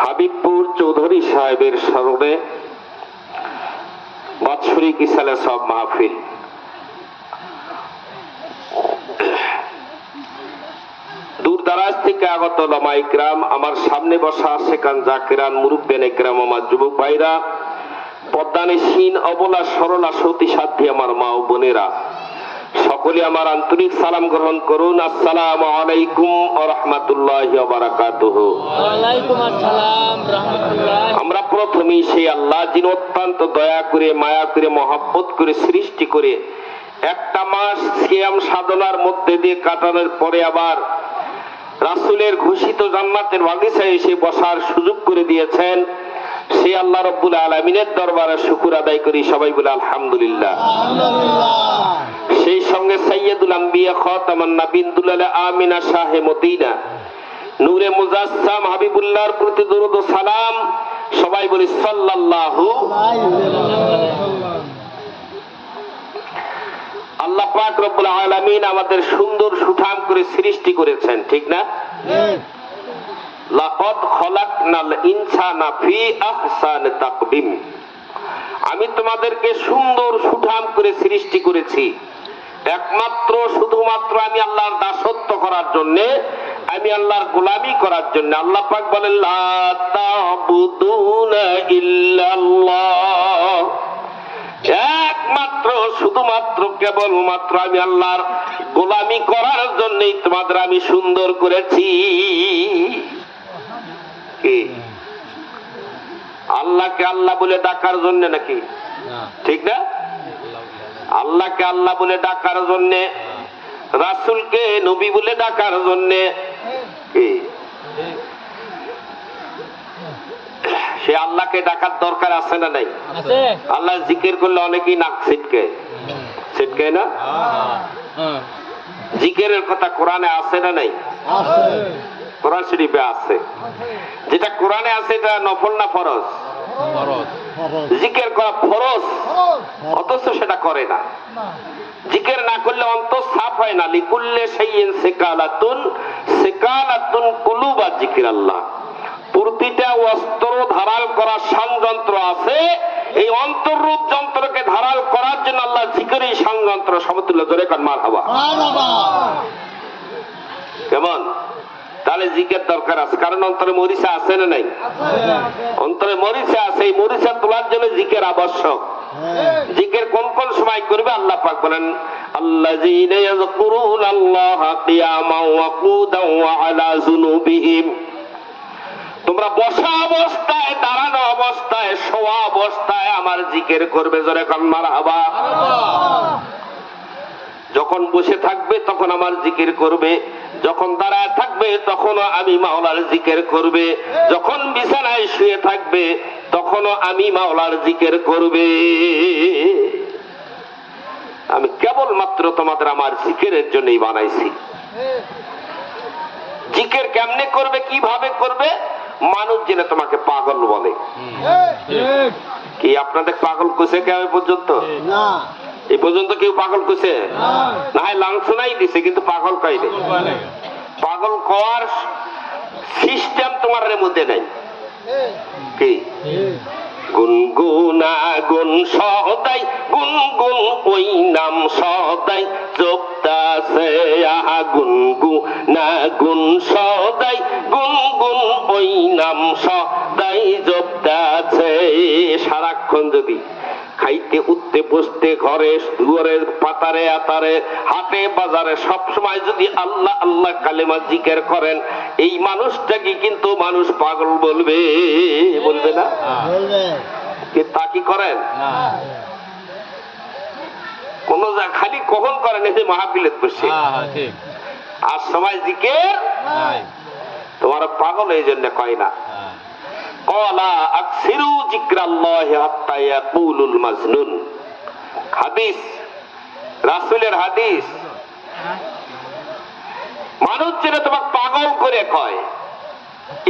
হাবিবপুর চৌধুরী সাহেবের স্মরণে বাৎসরিক ইসালে সব মাহফিল। দূর দারাজ থেকে আগত ওলামা ইকরাম, আমার সামনে বসা সেখান জাকিরান, মুরুব্বিয়ান ইকরাম, আমার যুবক ভাইরা, পদ্মানিসীন অবলা সরলা সতী সাধ্যী আমার মা ও বোনেরা, সকলে আমার আন্তরিক সালাম গ্রহণ করুন। আসসালামু আলাইকুম ওয়া রাহমাতুল্লাহি ওয়া বারাকাতুহু। ওয়ালাইকুম আসসালাম রাহমাতুল্লাহ। আমরা প্রথমেই সেই আল্লাহ, যিনি অত্যন্ত দয়া করে, মায়া করে, মহব্বত করে সৃষ্টি করে একটা মাস সিয়াম সাধনার মধ্যে দিয়ে কাটানোর পরে আবার রাসূলের ঘোষিত জান্নাতের বাগিচায় এসে বসার সুযোগ করে দিয়েছেন, সেই আল্লাহ রাব্বুল আলামিনের দরবারে শুকর আদায় করি। সবাই বলে আলহামদুলিল্লাহ। সেই সঙ্গে সাইয়্যিদুল আম্বিয়া খাতামুন নবিয়্যিন দুলালে আমিনা শাহে মদিনা নূরে মুজাসসাম হাবিবুল্লাহর প্রতি দরুদ ও সালাম। সবাই বলি সাল্লাল্লাহু। আল্লাহ পাক রব্বুল আলামিন আমাদের সুন্দর সুঠাম করে সৃষ্টি করেছেন, ঠিক না? লাকাদ খলাকনাল ইনসানা ফি আহসানি তাকবীম। আমি তোমাদেরকে সুন্দর সুঠাম করে সৃষ্টি করেছি একমাত্র শুধুমাত্র আমি আল্লাহর দাসত্ব করার জন্য, আমি আল্লাহর গোলামি করার জন্য। আল্লাহ পাক বলেন লা তা'বুদুনা ইল্লাল্লাহ, একমাত্র শুধুমাত্র কেবলমাত্র আমি আল্লাহর গোলামি করার জন্যই তোমাদের আমি সুন্দর করেছি। কি আল্লাহকে আল্লাহ বলে ডাকার জন্য নাকি? ঠিক না? আল্লাহকে আল্লাহ বলে ডাকার জন্য, রাসূলকে নবী বলে ডাকার জন্য। কি সে আল্লাহকে ডাকার দরকার আছে না নাই? আল্লাহ জিকির করলে অনেকেই নাক ছিটকে না? জিকিরের কথা কোরআনে আছে না নাই? কোরআন শরীফে আছে। যেটা কোরআনে আছে এটা নফল না ফরজ? জিকির করা ফরজ, অথচ সেটা করে না। জিকির না করলে অন্তর সাফ হয় না। লিকুল্লি শাইইন সিকালাতুন কুলুবা যিকিরাল্লাহ। প্রতিটা অস্ত্র ধারাল করার সংযন্ত্র আছে, এই অন্তররূপ যন্ত্রকে ধারাল করার জন্য আল্লাহ জিকিরই সংযন্ত্র। সমতুল্য জোরে কান মারহাবা। কেমন? তাহলে জিকির দরকার আছে, কারণ অন্তরে মরিচা আছে না নাই? অন্তরে মরিচা আছে, এই মরিচা তোলার জন্য জিকির আবশ্যক। জিকির কোন কোন সময় করবে? আল্লাহ পাক বলেন আল্লাযীনা ইয়াযকুরুনাল্লাহা কিয়ামান ওয়া কুদান ওয়া আলা যুনুবিহিম। তোমরা বসা অবস্থায়, দাঁড়ানো অবস্থায়, শোয়া অবস্থায় আমার জিকির করবে। জোরে কান মারহাবা। যখন বসে থাকবে তখন আমার জিকির করবে, যখন দাঁড়ায় থাকবে তখনও আমি মাওলার জিকির করবে, যখন বিছানায় শুয়ে থাকবে তখনও আমি মাওলার জিকির করবে। আমি কেবলমাত্র তোমাদের আমার জিকিরের জন্যই বানাইছি। জিকির কেমনে করবে, কিভাবে করবে? মানুষ জেনে তোমাকে পাগল বলে। কি আপনাদের পাগল কইছে কেউ পর্যন্ত? না, এই পর্যন্ত কেউ পাগল কইছে না? হয় লাঞ্ছনাই দিছে, কিন্তু পাগল কইলে। পাগল কওয়ার সিস্টেম তোমার মধ্যে নাই। কি গুনগুনা গুন সদাই, গুনগুন ওই নাম সদাই জপতাছে। আহা গুনগুনা গুন সদাই, গুনগুন ওই নাম সদাই জপতাছে। সারাক্ষণ যদি খাইতে উঠতে বসতে, ঘরে দুয়ারে পাতারে আতারে হাটে বাজারে সবসময় যদি আল্লাহ আল্লাহ কালেমা জিকির করেন, এই মানুষটাকে কিন্তু মানুষ পাগল বলবে। বলবে না? তা কি করেন? কোন খালি কখন করেন? এই যে মাহফিলের বসে আর সময় জিকির তোমার পাগল এই জন্য কয় না। ক্বালা আকসিরু যিকরাল্লাহি হাত্তা ইয়াকুলুল মাজনুন। হাদিস, রাসূলের হাদিস। মানুষ যেন তোমাকে পাগল করে কয়,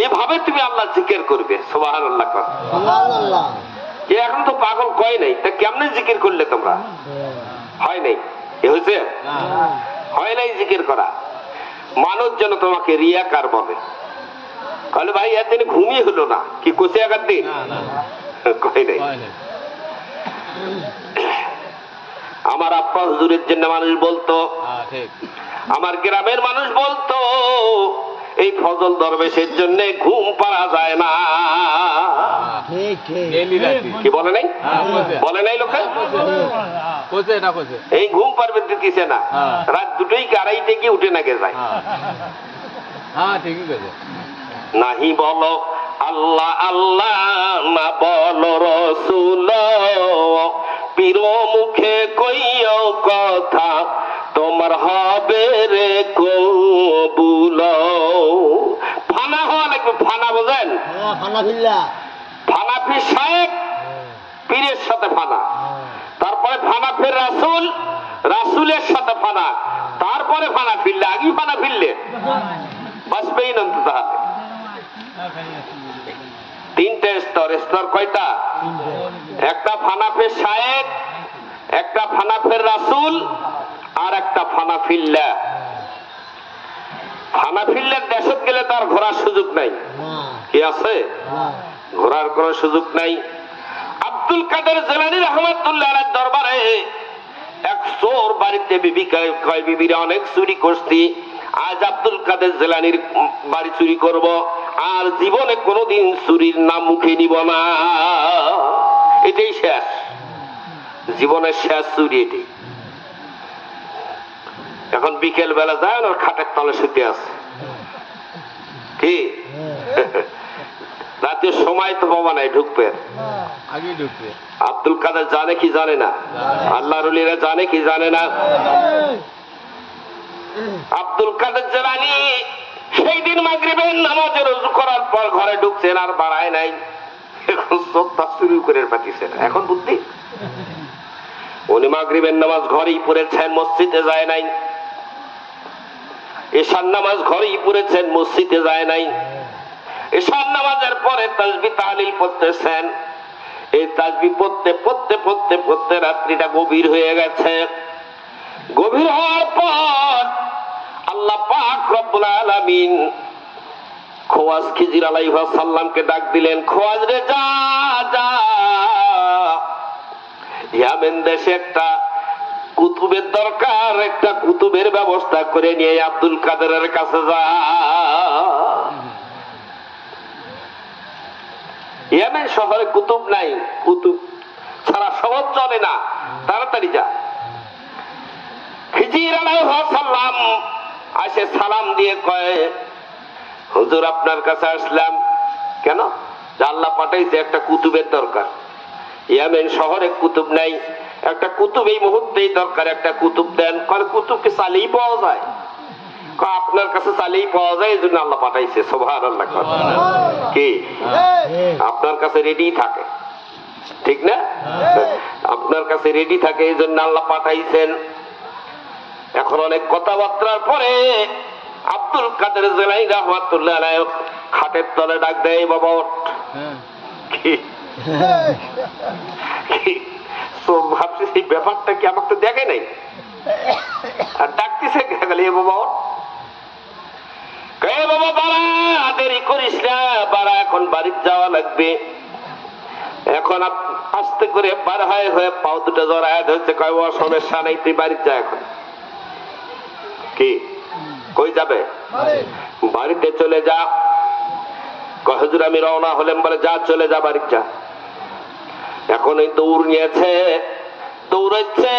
এভাবে তুমি আল্লাহ জিকির করবে। সুবহানাল্লাহ। সুবহানাল্লাহ। এখন তো পাগল কয় নাই, তা কেমনে জিকির করলে তোমরা? হয় নাই? এ হয়েছে? হয় নাই জিকির করা। মানুষ যেন তোমাকে রিয়াকার বলে। বলে ভাই এতদিন ঘুমিয়ে হলো না, কি কোচে একার দিন কয় নাই। আমার আব্বা হুজুরের জন্য মানুষ বলতো, আমার গ্রামের মানুষ বলতো এই ফজল দরবেশের জন্য ঘুম পারা যায় না। কি বলে নাই? বলে নাই লোকে এই ঘুম পারবে দিতেছে না, রাত দুটোই কি আড়াইটে কি উঠে নাকি যায়। নাহি বলো আল্লাহ আল্লাহ, না বলো রসুল, পীর মুখে কইও কথা তোমার হবে রে কবুল। ফানা হওয়া লাগবে, ফানা বোঝেন? ফানাফি সাহেব পীরের সাথে ফানা, তারপরে ফানাফির রাসূল, রাসূলের সাথে ফানা, তারপরে ফানা ফিরলে, আগে ফানা ফিরলে বাঁচবেই না। তাহলে তিনটে স্তর। স্তর কয়টা? একটা ফানাফির সাহেব, একটা ফানাফির রাসূল, আর একটা ফানাফিল্লাহ। ফানাফিল্লার দেশত গেলে তার ঘোরার সুযোগ নাই। কি আছে? ঘোরার কোন সুযোগ নাই। আব্দুল কাদের জিলানী রাহমাতুল্লাহ আলাইহির দরবারে এক চোর বাড়িতে বিবি কয়, বিবিরা অনেক চুরি করছি, আজ আব্দুল কাদের জিলানীর বাড়ি চুরি করব, আর জীবনে কোনোদিন চুরির নাম মুখে নিব না। এটাই শেষ, জীবনের শেষ চুরি এটি। এখন বিকেল বেলা যায় না, খাটের তলে শুতে আছে। কি রাতের সময় তো বাবা নাই, ঢুকবে আব্দুল কাদের জানে কি জানে না? আল্লাহর ওলিরা জানে কি জানে না? আব্দুল কাদের জিলানী সেই দিন মাগরিবের নামাজের ওযু করার পর ঘরে ঢুকছেন, আর বাড়ায় নাই। এখন সত্তা শুরু করে পাঠিয়েছেন, এখন বুদ্ধি। উনি মাগরিবের নামাজ ঘরেই পড়েছেন, মসজিদে যায় নাই। এশার নামাজ ঘরেই পড়েছেন, মসজিদে যায় নাই। এশার নামাজের পরে তাসবিহ তাহলিল পড়তেছেন। এই তাসবিহ পড়তে পড়তে পড়তে পড়তে রাত্রিটা গভীর হয়ে গেছে। গভীর হওয়ার পর আল্লাহ পাক রব্বুল আলামিন খোয়াজ খিজির আলাইহিস সালামকে ডাক দিলেন, খোয়াজ রে যা যা, ইয়ামেন দেশে একটা কুতুবের দরকার, একটা কুতুবের ব্যবস্থা করে নিয়ে আব্দুল কাদেরের কাছে যা। ইয়ামেন শহরে কুতুব নাই, কুতুব ছাড়া সহজ চলে না, তাড়াতাড়ি যা। খিজির আলাইহিস সালাম আসে, সালাম দিয়ে কয়, হুজুর আপনার কাছে আসলাম। কেন? আল্লাহ পাঠাইছে, একটা কুতুবের দরকার। ইয়ামেন শহরে কুতুব নাই, একটা কুতুব এই মুহূর্তেই দরকার, একটা কুতুব দেন। কারণ কুতুবকে চালেই পাওয়া যায়। আপনার কাছে চালেই পাওয়া যায়, এই জন্য আল্লাহ পাঠাইছে। সুবহানাল্লাহ। কি আপনার কাছে রেডি থাকে, ঠিক না? আপনার কাছে রেডি থাকে, এই জন্য আল্লাহ পাঠাইছেন। এখন অনেক কথাবার্তার পরে আব্দুল কাদের জিলানী রাহমাতুল্লাহ আলাইহি খাটের তলে ডাক দেয়, বাবা ওঠ। কি ভাবছি এই ব্যাপারটা কি আমাকে তো দেখে নাই, আর ডাকতেছে গেলে বাবা ওঠ। বাবা বাড়া, দেরি করিস না, বাড়া এখন বাড়ির যাওয়া লাগবে। এখন আস্তে করে বার হয়ে পাও দুটো জড়ায় ধরছে, কয় ও সমস্যা নেই, তুই বাড়ির যা। এখন কি কই যাবে? বাড়িতে চলে যা। হুজুর আমি রওনা হলেন। বলে যা, চলে যা, বাড়ির যা। এখন এই দৌড় নিয়েছে, দৌড়াচ্ছে।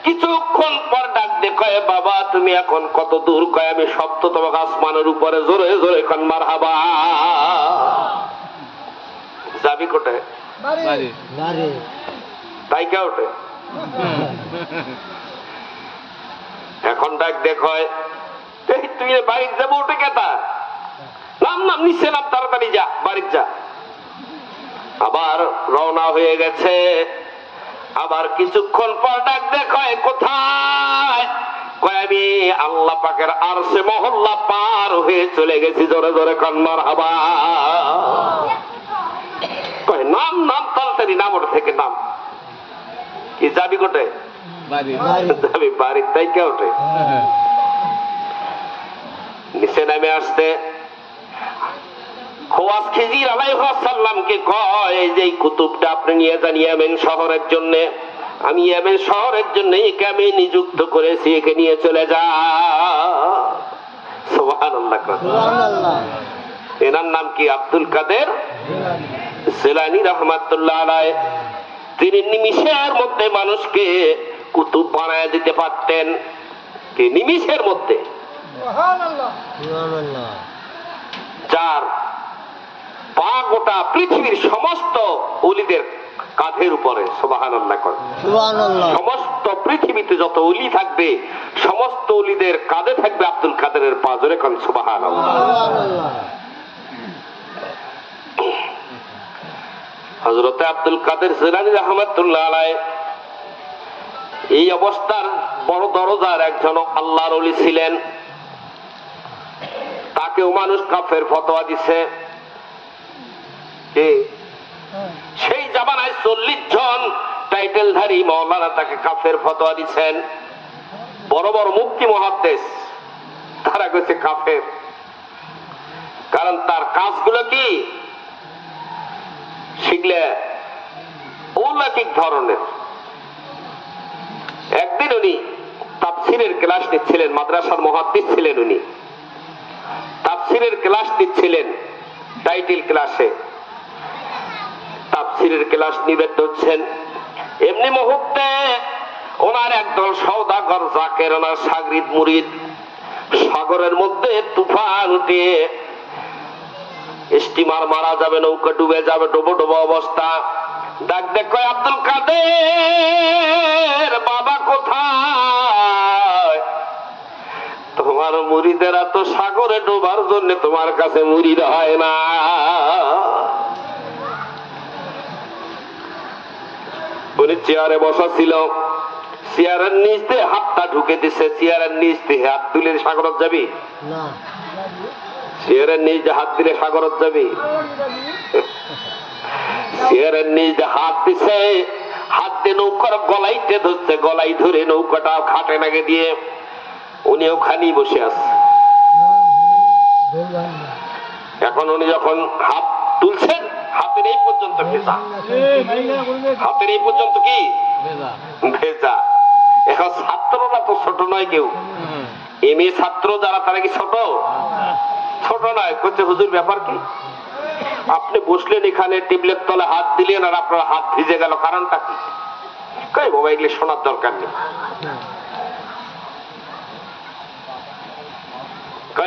কিছুক্ষণ পর ডাক দিয়ে কয়, বাবা তুমি এখন কত দূর? কয় আমি সপ্ত তোমাকে আসমানের উপরে, জোরে জোরে এখন মারহাবা। যাবি কোথায়? তাই কে ওঠে? এখন ডাক দেখয়, তুই বাড়ির যাবো, ওঠে কেতা? নাম নাম নিচে নাম, তাড়াতাড়ি যা, বাড়ির যা। আবার রওনা হয়ে গেছে। আবার কিছুক্ষণ পর ডাক দেখয়, কোথায়? কয় আমি আল্লাহ পাকের আরশে মহল্লা পার হয়ে চলে গেছি, জোরে জোরে কান মারহাবা। কয় নাম নাম, তাড়াতাড়ি নাম, ওটা থেকে নাম। কি যাবি কোথায়? যাবি বাড়ির। তাই কে ওঠে? নিচে নামে আসতে ওয়াস খিজির আলাইহিস সালামকে কয় যে এই কুতুবটা আপনি নিয়ে যান ইয়েমেন শহরের জন্য, আমি ইয়েমেন শহরের জন্য একে আমি নিযুক্ত করেছি, একে নিয়ে চলে যা। সুবহানাল্লাহ। সুবহানাল্লাহ। এনার নাম কি? আব্দুল কাদের জিলানী রাহমাতুল্লাহ আলাইহি। তিনি নিমিষের মধ্যে মানুষকে কুতুব বানায় দিতে পারতেন। কি নিমিষের মধ্যে? সুবহানাল্লাহ। সুবহানাল্লাহ। যার পা গোটা পৃথিবীর সমস্ত ওলিদের কাঁধের উপরে। সুবহানাল্লাহ। সুবহানাল্লাহ। সমস্ত পৃথিবীতে যত ওলি থাকবে সমস্ত ওলিদের কাঁধে থাকবে আব্দুল কাদেরের পা। জোরে কোন সুবহানাল্লাহ। সুবহানাল্লাহ। হযরত আব্দুল কাদের জিলানী রাহমাতুল্লাহ আলাইহি এই অবস্থার বড় দরজার একজন আল্লাহর ওলি ছিলেন। তাকেও মানুষ কাফের ফতোয়া দিছে। সেই জামানায় 40 জন টাইটেলধারী মাওলানা তাকে কাফের ফতোয়া দিচ্ছেন। বড় বড় মুফতি মুহাদ্দিস তারা কইছে কাফের। কারণ তার কাজগুলো কি শিখলে অলৌকিক ধরনের। একদিন উনি তাফসীরের ক্লাস নিচ্ছিলেন, মাদ্রাসার মুহাদ্দিস ছিলেন উনি, তাফসীরের ক্লাস নিচ্ছিলেন। টাইটেল ক্লাসে তাফসীরের ক্লাস নিবেদ্য হচ্ছেন। এমনি মুহূর্তে ওনার একদল সওদাগর জাকের, ওনার শাগরিদ মুরিদ, সাগরের মধ্যে তুফান উঠে স্টিমার মারা যাবে, নৌকা ডুবে যাবে, ডুবো ডুবো অবস্থা। ডাক দেখো আব্দুল কাদের বাবা কোথায়? তোমার মুরিদেরা তো সাগরে ডোবার জন্য তোমার কাছে মুরিদ হয় না। উনি চেয়ারে বসা ছিল, চেয়ারের নিচ দিয়ে হাতটা ঢুকে দিছে। চেয়ারের নিচ দিয়ে হাত তুলে সাগরত যাবি? না। চেয়ারের নিচ দিয়ে হাত দিলে সাগরত যাবি? চেয়ারের নিচ দিয়ে হাত দিছে, হাত দিয়ে নৌকার গলাইতে ধরছে, গলাই ধরে নৌকাটা খাটে নাগে দিয়ে উনি ওখানেই বসে আছে। এখন উনি যখন হাত তুলছেন হাতের এই পর্যন্ত ভেজা, হাতের এই পর্যন্ত কি ভেজা। এখন ছাত্ররা তো ছোট নয়, কেউ এমএ ছাত্র যারা তারা কি ছোট? ছোট নয়। করছে হুজুর ব্যাপার কি? আপনি বসলেন এখানে, টেবিলের তলে হাত দিলেন আর আপনার হাত ভিজে গেল, কারণটা কি? কই বাবা এগুলো শোনার দরকার নেই,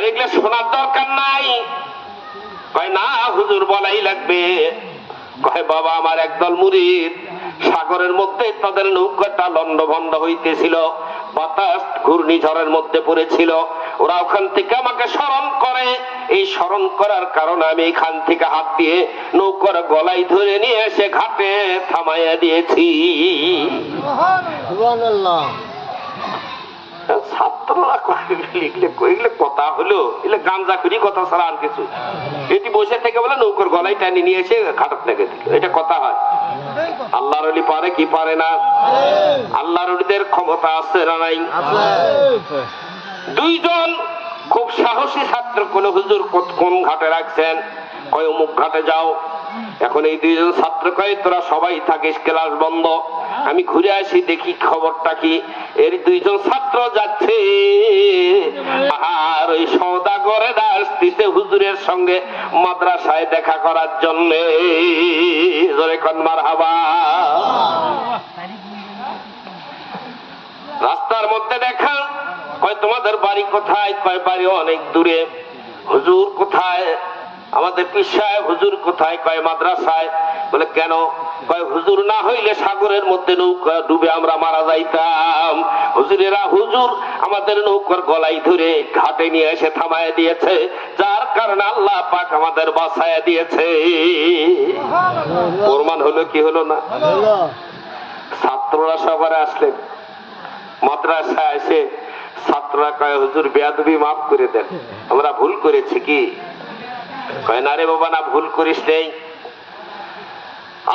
এগুলো শোনার দরকার নাই। কয় না হুজুর বলাই লাগবে। কয় বাবা আমার একদল মুরিদ সাগরের মধ্যে তাদের নৌকাটা লন্ডভন্ড হইতেছিল, বাতাস ঘূর্ণিঝড়ের মধ্যে পড়েছিল, ওরা ওখান থেকে আমাকে স্মরণ করে। এই স্মরণ করার কারণে আমি এখান থেকে হাত দিয়ে নৌকার গলাই ধরে নিয়ে এসে ঘাটে থামাইয়া দিয়েছি। সুবহানাল্লাহ। ছাত্ররা লিখলে কইলে কথা হলো, এগুলো গাঞ্জাখুরি কথা ছাড়া আর কিছু। এটি বসে থেকে বলে নৌকার গলায় টানি নিয়ে এসে ঘাটাত লেগে দিল, এটা কথা হয়? আল্লাহর ওলি পারে কি পারে না? আল্লাহর ওলিদের ক্ষমতা আছে না নাই? দুইজন খুব সাহসী ছাত্র কোন হুজুর কোন ঘাটে রাখছেন? কয় অমুক ঘাটে যাও। এখন এই দুইজন ছাত্র কয় তোরা সবাই থাকিস, ক্লাস বন্ধ, আমি ঘুরে আসি দেখি খবরটা কি। এর দুইজন ছাত্র যাচ্ছে আর ওই সওদাগরের আসতেছে হুজুরের সঙ্গে মাদ্রাসায় দেখা করার জন্য। জোরে কোন মারহাবা। রাস্তার মধ্যে দেখা। কয় তোমাদের বাড়ি কোথায়? কয় বাড়ি অনেক দূরে। হুজুর কোথায়? আমাদের পীর সাহেব। হুজুর কোথায়? কয় মাদ্রাসায়। বলে কেন? কয় হুজুর না হইলে সাগরের মধ্যে নৌকা ডুবে আমরা মারা যাইতাম। হুজুরেরা হুজুর আমাদের নৌকার গলাই ধরে ঘাটে নিয়ে এসে থামায় দিয়েছে, যার কারণে আল্লাহ পাক আমাদের বাঁচায় দিয়েছে। প্রমাণ হলো কি হলো না? ছাত্ররা সবারে আসলেন মাদ্রাসায় এসে। ছাত্ররা কয় হুজুর বেয়াদবি মাফ করে দেন, আমরা ভুল করেছি। কি? কয় না রে বাবা, না ভুল করিস নেই।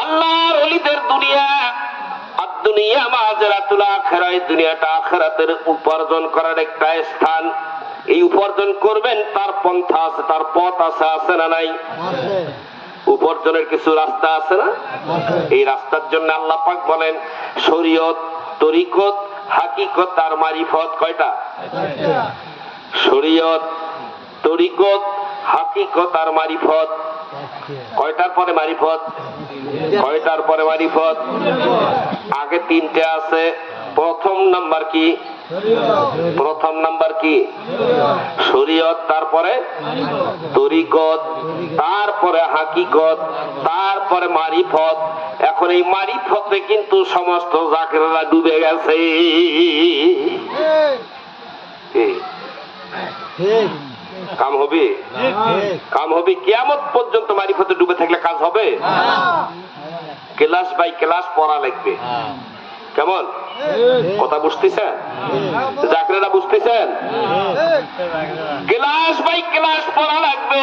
আল্লাহর ওলিদের দুনিয়া আর দুনিয়া মাজরাতুল আখিরা, এই দুনিয়াটা আখিরাতের উপার্জন করার একটা স্থান। এই উপার্জন করবেন তার পন্থা আছে, তার পথ আছে, আছে না নাই? আছে উপার্জনের কিছু রাস্তা আছে না? আছে এই রাস্তার জন্য আল্লাহ পাক বলেন শরীয়ত, তরিকত, হাকিকত আর মারিফত। কয়টা? শরীয়ত, তরিকত, হাকিকত আর মারিফত। কয়টার পরে মারিফত? কয়টার পরে মারিফত? আগে তিনটে আছে। প্রথম নাম্বার কি? প্রথম নাম্বার কি? শরীয়ত, তারপরে তরিকত, তারপরে হাকিকত, তারপরে মারিফত। এখন এই মারিফতে কিন্তু সমস্ত জাকেররা ডুবে গেছে। ঠিক কাম হবে? ঠিক কাম হবে? কিয়ামত পর্যন্ত মারিফতে ডুবে থাকলে কাজ হবে? ক্লাস বাই ক্লাস পড়া লাগবে। কেমন কথা বুঝতেছেন? জাকেররা বুঝতেছেন? ক্লাস বাই ক্লাস পড়া লাগবে।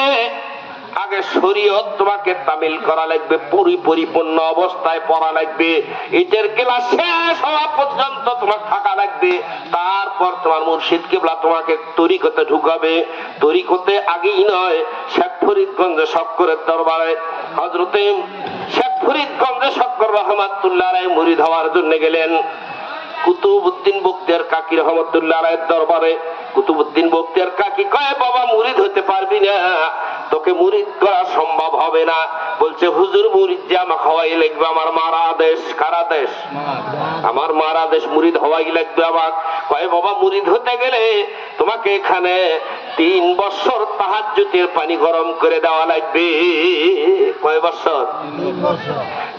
আগে শরীয়ত তোমাকে তামিল করা লাগবে, পরিপূর্ণ অবস্থায় পড়া লাগবে। এটার ক্লাস শেষ হওয়া পর্যন্ত তোমার থাকা লাগবে। তারপর তোমার মুর্শিদ কিবলা তোমাকে তরিকতে ঢুকাবে। তরিকতে আগেই নয়, শেখ ফরিদগঞ্জে শক্করের দরবারে হযরতে শেখ ফরিদগঞ্জে শক্কর রহমাতুল্লাহ আলাইহি মুরিদ হওয়ার জন্য গেলেন কুতুবউদ্দিন বখতিয়ার কাকি রহমাতুল্লাহ আলাইহির দরবারে। কুতুবউদ্দিন বখতিয়ার কাকি কয়, বাবা মুরিদ হতে পারবি না, তোকে মুরিদ করা সম্ভব হবে না। বলছে, হুজুর মুরিদ যে আমাকে হওয়াই লাগবে, আমার মারা দেশ। কারা দেশ? আমার মারা দেশ, মুরিদ হওয়াই লাগবে আমার। কয়, বাবা মুরিদ হতে গেলে তোমাকে এখানে 3 বছর তাহাজ্জুদের পানি গরম করে দেওয়া লাগবে। কয় বছর?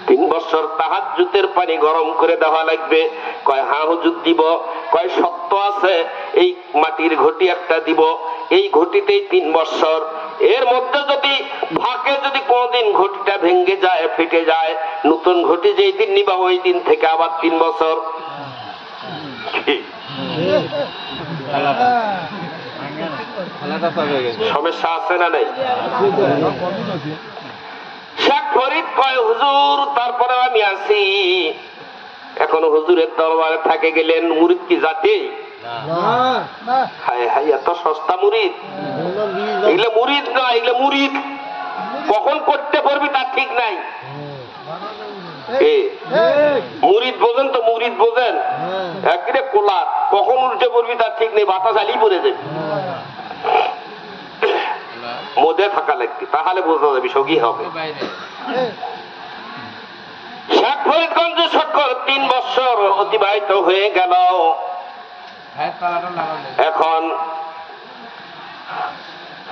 3 বছর তাহাজ্জুদের পানি গরম করে দেওয়া লাগবে। কয়, হ্যাঁ হুজুর দিব। কয়, সত্য আছে, এই মাটির ঘটি একটা দিব, এই ঘটিতেই 3 বছর। এর মধ্যে যদি ফাঁকে যদি কোনদিন ঘটিটা ভেঙে যায়, ফেটে যায়, নতুন ঘটি যেই দিন নিবা ওই দিন থেকে আবার 3 বছর। সমস্যা আছে না নাই? শেখ ফরিদ কয়, হুজুর তারপরে আমি আছি। এখন হুজুরের দরবারে থাকে গেলেন। মুরিদ কি জাতি? হায় হায়, এত সস্তা মুরিদ! এগুলো মুরিদ না, এগুলো মুরিদ। কখন করতে পারবি তার ঠিক নাই। মুরিদ বোঝেন তো? মুরিদ বোঝেন? একদিনে কোলা, কখন উল্টে পড়বি তার ঠিক নেই, বাতাস আলিয়ে পড়ে যাবে। মধ্যে থাকা লাগবে, তাহলে বোঝা যাবে সগি হবে। শেখ ফরিদগঞ্জে শক্কর 3 বছর অতিবাহিত হয়ে গেল। এখন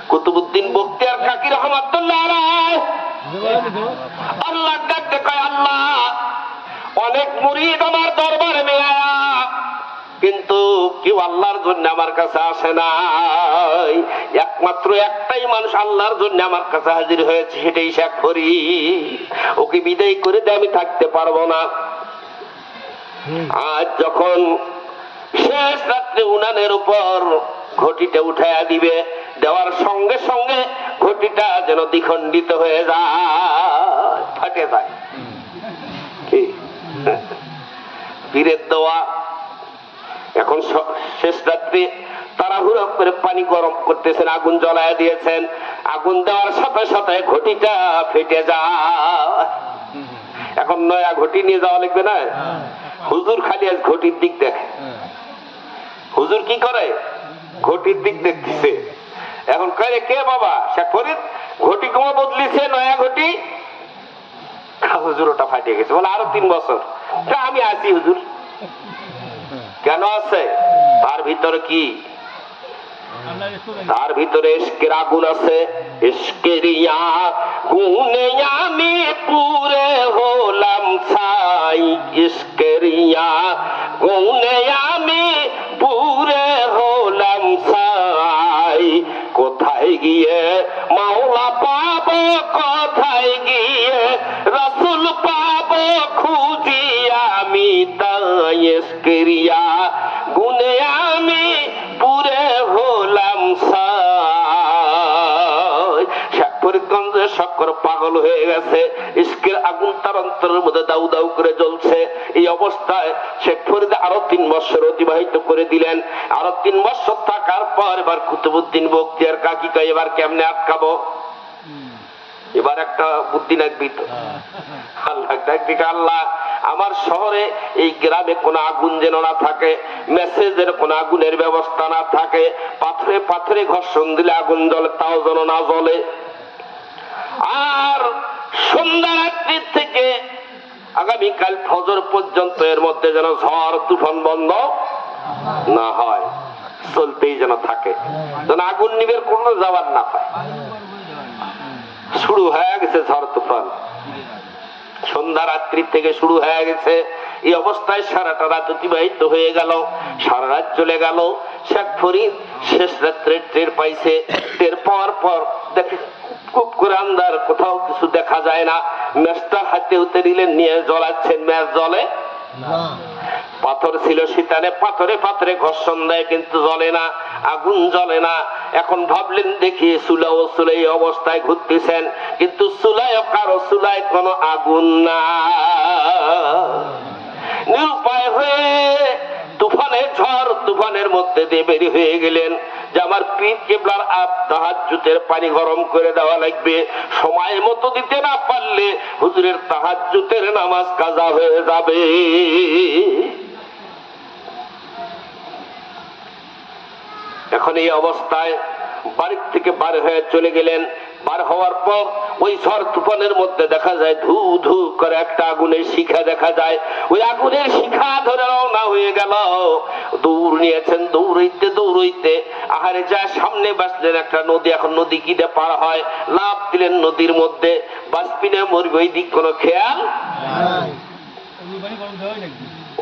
কুতুবউদ্দিন বখতিয়ার কাকি রহমাতুল্লাহ আলাইহি আল্লাহ ডাকতে কয়, আল্লাহ অনেক মুরিদ আমার দরবারে নিয়ে আয়া, কিন্তু কেউ আল্লাহর জন্য আমার কাছে আসে নাই। একমাত্র একটাই মানুষ আল্লাহর জন্য আমার কাছে হাজির হয়েছে, সেটাই শেখ ফরিদ। ওকে বিদায় করে দিয়ে আমি থাকতে পারবো না। আজ যখন শেষ রাত্রে উনানের উপর ঘটিটা উঠাইয়া দিবে, দেওয়ার সঙ্গে সঙ্গে ঘটিটা যেন দ্বিখণ্ডিত হয়ে যায়, ফাটে যায়। কি পীরের দোয়া। এখন শেষ রাত্রে তাড়াহুড়ো করে পানি গরম করতেছেন, আগুন জ্বলায় দিয়েছেন। আগুন দেওয়ার সাথে সাথে ঘটিটা ফেটে যায়। এখন নয়া ঘটি নিয়ে যাওয়া লাগবে না? হুজুর খালি আজ ঘটির দিক দেখে। হুজুর কি করে? ঘটির দিক দেখতেছে। এখন কয়ে, কে বাবা? শেখ ফরিদ, ঘটি কমা বদলিছে, নয়া ঘটি। হুজুর ওটা ফাটিয়ে গেছে। বলে, আরো 3 বছর। আমি আছি হুজুর। কেন আছে? তার ভিতরে কি? তার ভিতরে ইশকের আগুন আছে। ইশকের আগুনে আমি পুরে হলাম ছাই। ইশকের আগুনে আমি পুরে হলাম ছাই। কোথায় গিয়ে মাওলা পাবো, কোথায় গিয়ে রাসূল পাবো, খুঁজি আমি তাই। ইশকের আগুনে আমি পুরে হলাম ছাই। শেখ ফরিদগঞ্জে চক্কর পাগল হয়ে গেছে, ইশকের আগুন তার অন্তরের মধ্যে দাউ দাউ করে জ্বলছে। এই অবস্থায় শেখ ফরিদ আরো 3 বছর অতিবাহিত করে দিলেন। আরো 3 বছর থাকার পর এবার কুতুবউদ্দিন বখতিয়ার কাকি কয় এবার কেমনে আটকাবো, এবার একটা বুদ্ধি লাগবি তো। আল্লাহ ডাকবি, আল্লাহ আমার শহরে এই গ্রামে কোনো আগুন যেন না থাকে, মেসেজের কোনো আগুনের ব্যবস্থা না থাকে, পাথরে পাথরে ঘর্ষণ দিলে আগুন জ্বলে তাও যেন না জ্বলে, আর সন্ধ্যা রাত্রির থেকে আগামীকাল ফজর পর্যন্ত এর মধ্যে যেন ঝড় তুফান বন্ধ না হয়, চলতেই যেন থাকে, যেন আগুন নিবের কোনো যাওয়ার না পায়। শুরু হয়ে গেছে ঝড় তুফান, সন্ধ্যা রাত্রি থেকে শুরু হয়ে গেছে। এই অবস্থায় সারাটা রাত অতিবাহিত হয়ে গেল, সারা রাত চলে গেল। শেখ ফরিদ শেষ রাত্রে টের পাইছে, টের পাওয়ার পর দেখে খুব করে আন্দার, কোথাও কিছু দেখা যায় না। ম্যাচটা হাতে উতে নিলেন, নিয়ে জ্বলাচ্ছেন, ম্যাচ জ্বলে না। পাথর ছিল শীতানে, পাথরে পাথরে ঘর্ষণ দেয় কিন্তু জ্বলে না, আগুন জ্বলে না। এখন ভাবলেন দেখি চুলা ও চুলা এই অবস্থায় ঘুরতেছেন, কিন্তু চুলায় কারো চুলায় কোনো আগুন না। নিরুপায় হয়ে তুফানের ঝড় তুফানের মধ্যে দিয়ে বেরিয়ে হয়ে গেলেন যে আমার পীর কেবলার তাহাজ্জুদের পানি গরম করে দেওয়া লাগবে, সময় মতো দিতে না পারলে হুজুরের তাহাজ্জুদের নামাজ কাজা হয়ে যাবে। এখন এই অবস্থায় বাড়ির থেকে বার হয়ে চলে গেলেন। বার হওয়ার পর ওই ঝড় তুফানের মধ্যে দেখা যায় ধু ধু করে একটা আগুনের শিখা দেখা যায়। ওই আগুনের শিখা ধরে রওনা হয়ে গেল, দৌড় নিয়েছেন, দৌড়াইতে দৌড়াইতে আহারে যায় সামনে বাসলেন একটা নদী। এখন নদী কি দিয়ে পার হয়, লাফ দিলেন নদীর মধ্যে, বাসপিনে মরবে ওই দিক কোনো খেয়াল।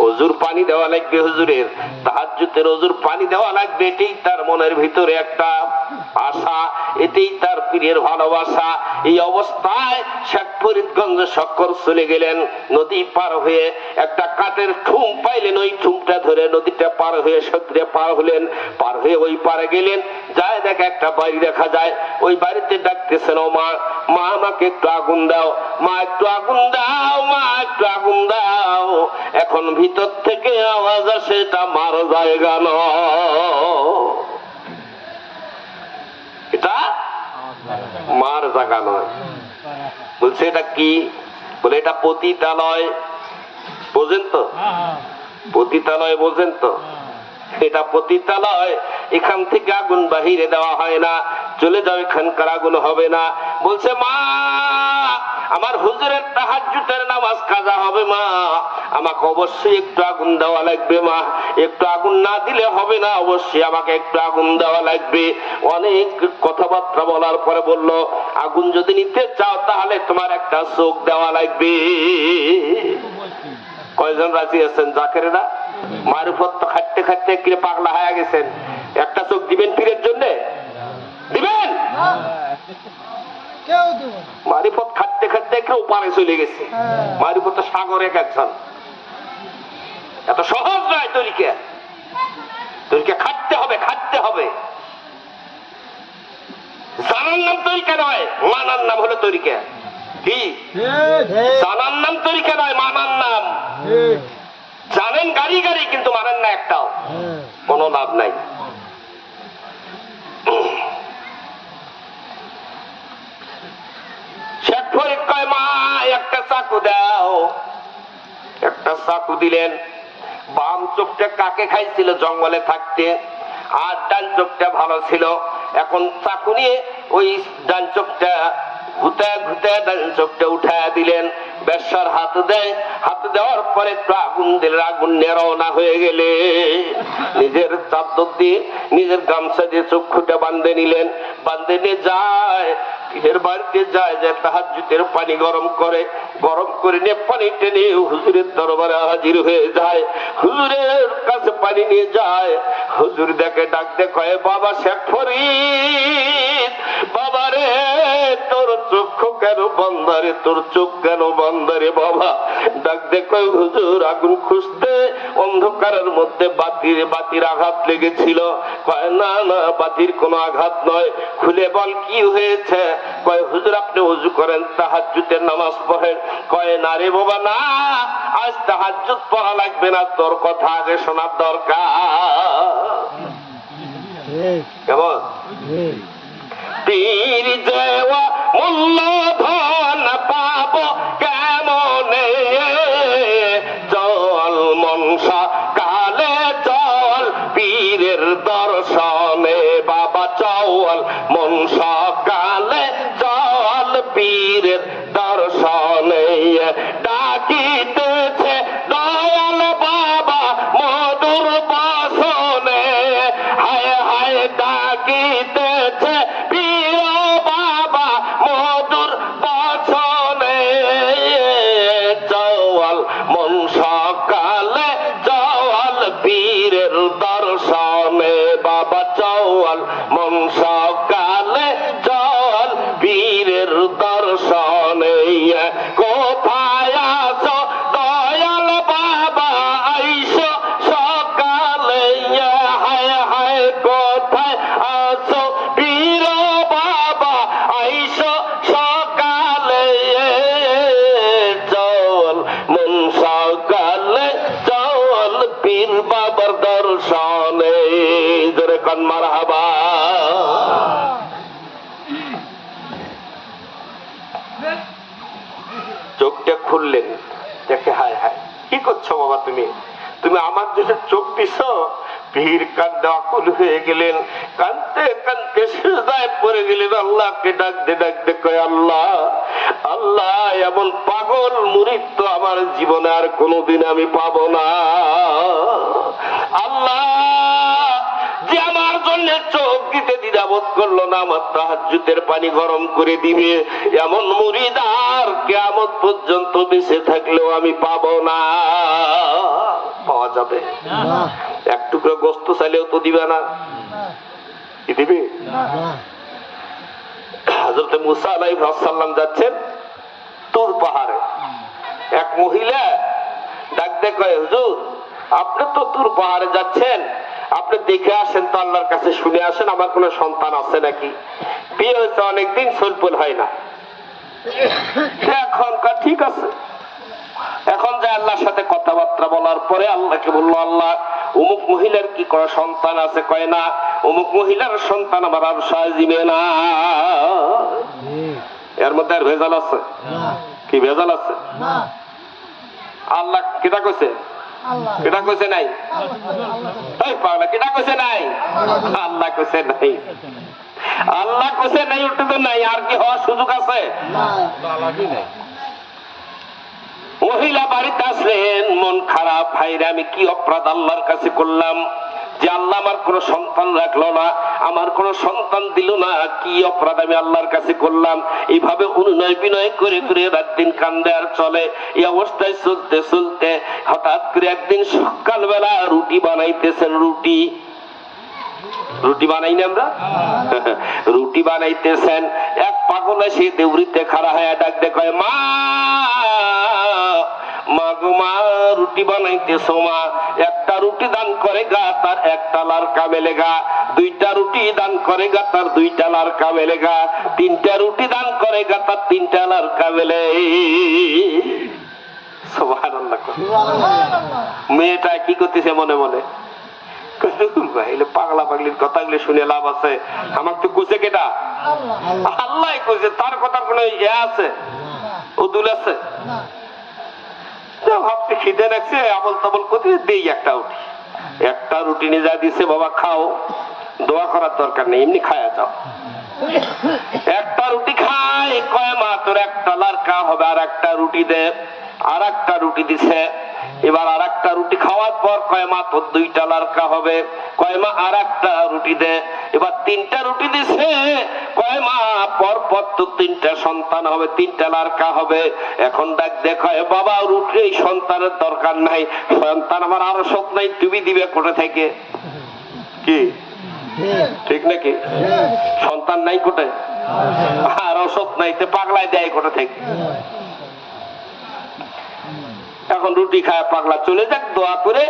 অজুর পানি দেওয়া লাগবে, হুজুরের তাহাজ্জুদের অজুর পানি দেওয়া লাগবে, এটাই তার মনের ভিতরে একটা আশা, এটাই তার পীরের ভালোবাসা। এই অবস্থায় শেখ ফরিদগঞ্জ শক্কর চলে গেলেন। নদী পার হয়ে একটা কাঠের ঠুম পাইলেন, ওই ঠুমটা ধরে নদীটা পার হয়ে সত্রে পার হলেন। পার হয়ে ওই পারে গেলেন, যায় দেখে একটা বাড়ি দেখা যায়। ওই বাড়িতে ডাকতেছেন, ও মা, মা আমাকে একটু আগুন দাও, মা একটু আগুন দাও, মা একটু আগুন দাও। এখন ভিতর থেকে আওয়াজ আসে, এটা মার জায়গা নয়, এটা মার জায়গা নয়। বলছে এটা কি? বলে এটা পতিতালয়। বোঝেন তো? পতিতালয় বোঝেন তো? এটা পতিতালয়, এখান থেকে আগুন বাহিরে দেওয়া হয় না, চলে যাও, এখানকার আগুন হবে না। বলছে মা, আমার হুজুরের তাহাজ্জুদের নামাজ কাজা হবে মা, আমাকে অবশ্যই একটু আগুন দেওয়া লাগবে মা, একটু আগুন না দিলে হবে না, অবশ্যই আমাকে একটু আগুন দেওয়া লাগবে। অনেক কথাবার্তা বলার পরে বলল, আগুন যদি নিতে চাও তাহলে তোমার একটা চোখ দেওয়া লাগবে। কয়জন রাজি আছেন? জাকেরেরা মারুফত তো খাটতে খাটতে কিরে পাগলা হয়ে গেছেন, একটা চোখ দিবেন পীরের জন্য? দিবেন? মারিফত খাটতে খাটতে কেউ পারে চলে গেছে। মারিফত সাগরে গেছেন, এত সহজ নয়। তরিকা তরিকা খাটতে হবে, খাটতে হবে। জানার নাম তরিকা নয়, মানার নাম হলো তরিকা। কি জানার নাম তরিকা নয়, মানার নাম। জানেন গাড়ি গাড়ি, কিন্তু মানেন না একটাও, কোনো লাভ নাই। শেখ ফরিদ কয় মা একটা চাকু দাও। একটা চাকু দিলেন। বাম চোখটা কাকে খাইছিল জঙ্গলে থাকতে, আর ডান চোখটা ভালো ছিল। এখন চাকু নিয়ে ওই ডান চোখটা ঘুতে ঘুতে ডান চোখটা উঠায় দিলেন। বেশ্যার হাত দেয়, হাত দেওয়ার পরে একটু আগুন দিলেন, আগুন নিয়ে রওনা হয়ে গেলে নিজের চাদর দিয়ে নিজের গামছা দিয়ে চক্ষুটা বাঁধে নিলেন। বাঁধে নিয়ে যায় পীরের বাড়িতে, যায় যে তাহাজ্জুদের পানি গরম করে, গরম করে নিয়ে পানি টেনে হুজুরের দরবারে হাজির হয়ে যায়। হুজুরের কাছে পানি নিয়ে যায়। হুজুর দেখে, ডাক দেখে, বাবা শেখ ফরিদ, বাবা রে তোর চোখ চক্ষু কেন বন্ধারে, তোর চোখ কেন বন্ধারে বাবা? ডাক দেখো হুজুর, আগুন খুঁজতে অন্ধকারের মধ্যে বাতির আঘাত লেগেছিল। কয় না না, বাতির কোনো আঘাত নয়। খুলে বল কি হয়েছে? কয় হুজুর আপনি ওযু করেন, তাহাজ্জুদের নামাজ পড়েন। কয় না রে বাবা না, আজ তাহাজ্জুদ পড়া লাগবে না, তোর কথা আগে শোনার দরকার। কেমন পীর দেওয়া মূল্যধন পাবো কেমনে? চল মনসা কালে চল পীরের দর্শনে বাবা, চল মনসা কালে চল পীরের দর্শনে। ডাকিতেছে দয়াল বাবা মধুর বাসনে, হায় হায় ডাকিতেছে পীর বাবা মধুর বাসনে। চল মন সকালে চল পীরের দর্শনে বাবা, চল মন সকালে চল পীরের দর্শনে। কোথায় আছো দয়াল বাবা আইসো সকালে, হায় হায় কোথায় আছো পীর বাবা আইসো সকালে। চল মন সকালে চল পীর বাবার দর্শনে। জোরে কান মারহাবা। চোখটা খুললেন, দেখে হায় হায় কি করছো বাবা তুমি? তুমি আমার দেশে চোখ দিছ? পীর কান্দে আকুল হয়ে গেলেন, কানতে কানতে সিজদায় পড়ে গেলেন। আল্লাহকে ডাকতে কয় আল্লাহ আল্লাহ, এমন পাগল মুরিদ তো আমার জীবনে আর কোনোদিন আমি পাবো না। আল্লাহ যে আমার জন্য চোখ দিতে দ্বিধাবোধ করলো না, আমার তাহাজ্জুদের পানি গরম করে দিবে, এমন মুরিদ আর কিয়ামত পর্যন্ত বেঁচে থাকলেও আমি পাবো না। পাওয়া যাবে? এক টুকরো গোস্ত চাইলেও তো দিবে না। কি দিবে? হযরত মুসা আলাইহিস সালাম যাচ্ছেন তুর পাহাড়ে। এক মহিলা ডাক দিয়ে কয় হুজুর আপনি তো তুর পাহাড়ে যাচ্ছেন, আপনি দেখে আসেন তো, আল্লাহর কাছে শুনে আসেন আমার কোনো সন্তান আছে নাকি। বিয়ে হয়েছে অনেকদিন, সলপুল হয় না। এখন ঠিক আছে। এখন যে আল্লাহর সাথে কথাবার্তা বলার পরে আল্লাহকে বললো, আল্লাহ অমুক মহিলার কি কোনো সন্তান আছে? কয় না, অমুক মহিলার সন্তান আমার আর সাজিবে না। এর মধ্যে আর ভেজাল আছে? কি ভেজাল আছে? আল্লাহ কিটা কইছে? কিটা কইছে নাই? এই পাগলা কিটা কইছে নাই? আল্লাহ কইছে নাই। আল্লাহ কইছে নাই, ওটা তো নাই। আর কি হওয়ার সুযোগ আছে? মহিলা বাড়িতে আসলেন, মন খারাপ, ভাইরে আমি কি অপরাধ আল্লাহর কাছে করলাম যে আল্লাহ আমার কোন সন্তান রাখলো না, আমার কোন সন্তান দিল না, কি অপরাধ আমি আল্লাহর কাছে করলাম? এইভাবে অনুনয় বিনয় করে করে রাত দিন কান্দে আর চলে। এই অবস্থায় চলতে চলতে হঠাৎ করে একদিন সকালবেলা রুটি বানাইতেছেন। রুটি বানাই না আমরা? রুটি বানাইতেছেন, এক পাগল এসে দেউরিতে খাড়া হয়ে ডাক দে কয় মা, মা গো মা, রুটি বানাইতেছো মা, একটা রুটি দান করে গা তার একটা লারকা মেলেগা, দুইটা রুটি দান করে গা তার দুইটা লারকা মেলেগা, তিনটা রুটি দান করে গা তার তিনটা লারকা মেলে। সুবহানাল্লাহ। মেয়েটা কি করতেছে মনে মনে? পাগলা পাগলির কথাগুলো শুনে লাভ আছে? আমার তো কুছে কেটা? আল্লাহ কুছে। তার কথার কোন ইয়ে আছে? উদুল আছে? ভাবছি খিদে লাগছে, আবল তাবল করতে দেই একটা রুটি। একটা রুটি নিয়ে যা দিছে, বাবা খাও, দোয়া করার দরকার নেই, এমনি খায়া যাও। একটা রুটি খাই, কয় মা তোর একটা লারকা হবে, আর একটা রুটি দে। আর একটা রুটি দিছে। এবার আর একটা রুটি খাওয়ার পর কয় মা তোর দুইটা লারকা হবে, কয় মা আর একটা রুটি দে। এবার তিনটা রুটি দিছে, কয় মা পর পর তো তিনটা সন্তান হবে, তিনটা লারকা হবে। এখন ডাক দেখায় বাবা রুটি এই সন্তানের দরকার নাই, সন্তান আমার আরো শোক নাই, তুমি দিবে কোথা থেকে? কি ঠিক নাকি? সন্তান নাই কোথায়? আর ওষুধ নাইতে পাগলায় দেয় কোথা থেকে? এখন রুটি খায় পাগলা চলে যাক, দোয়া করে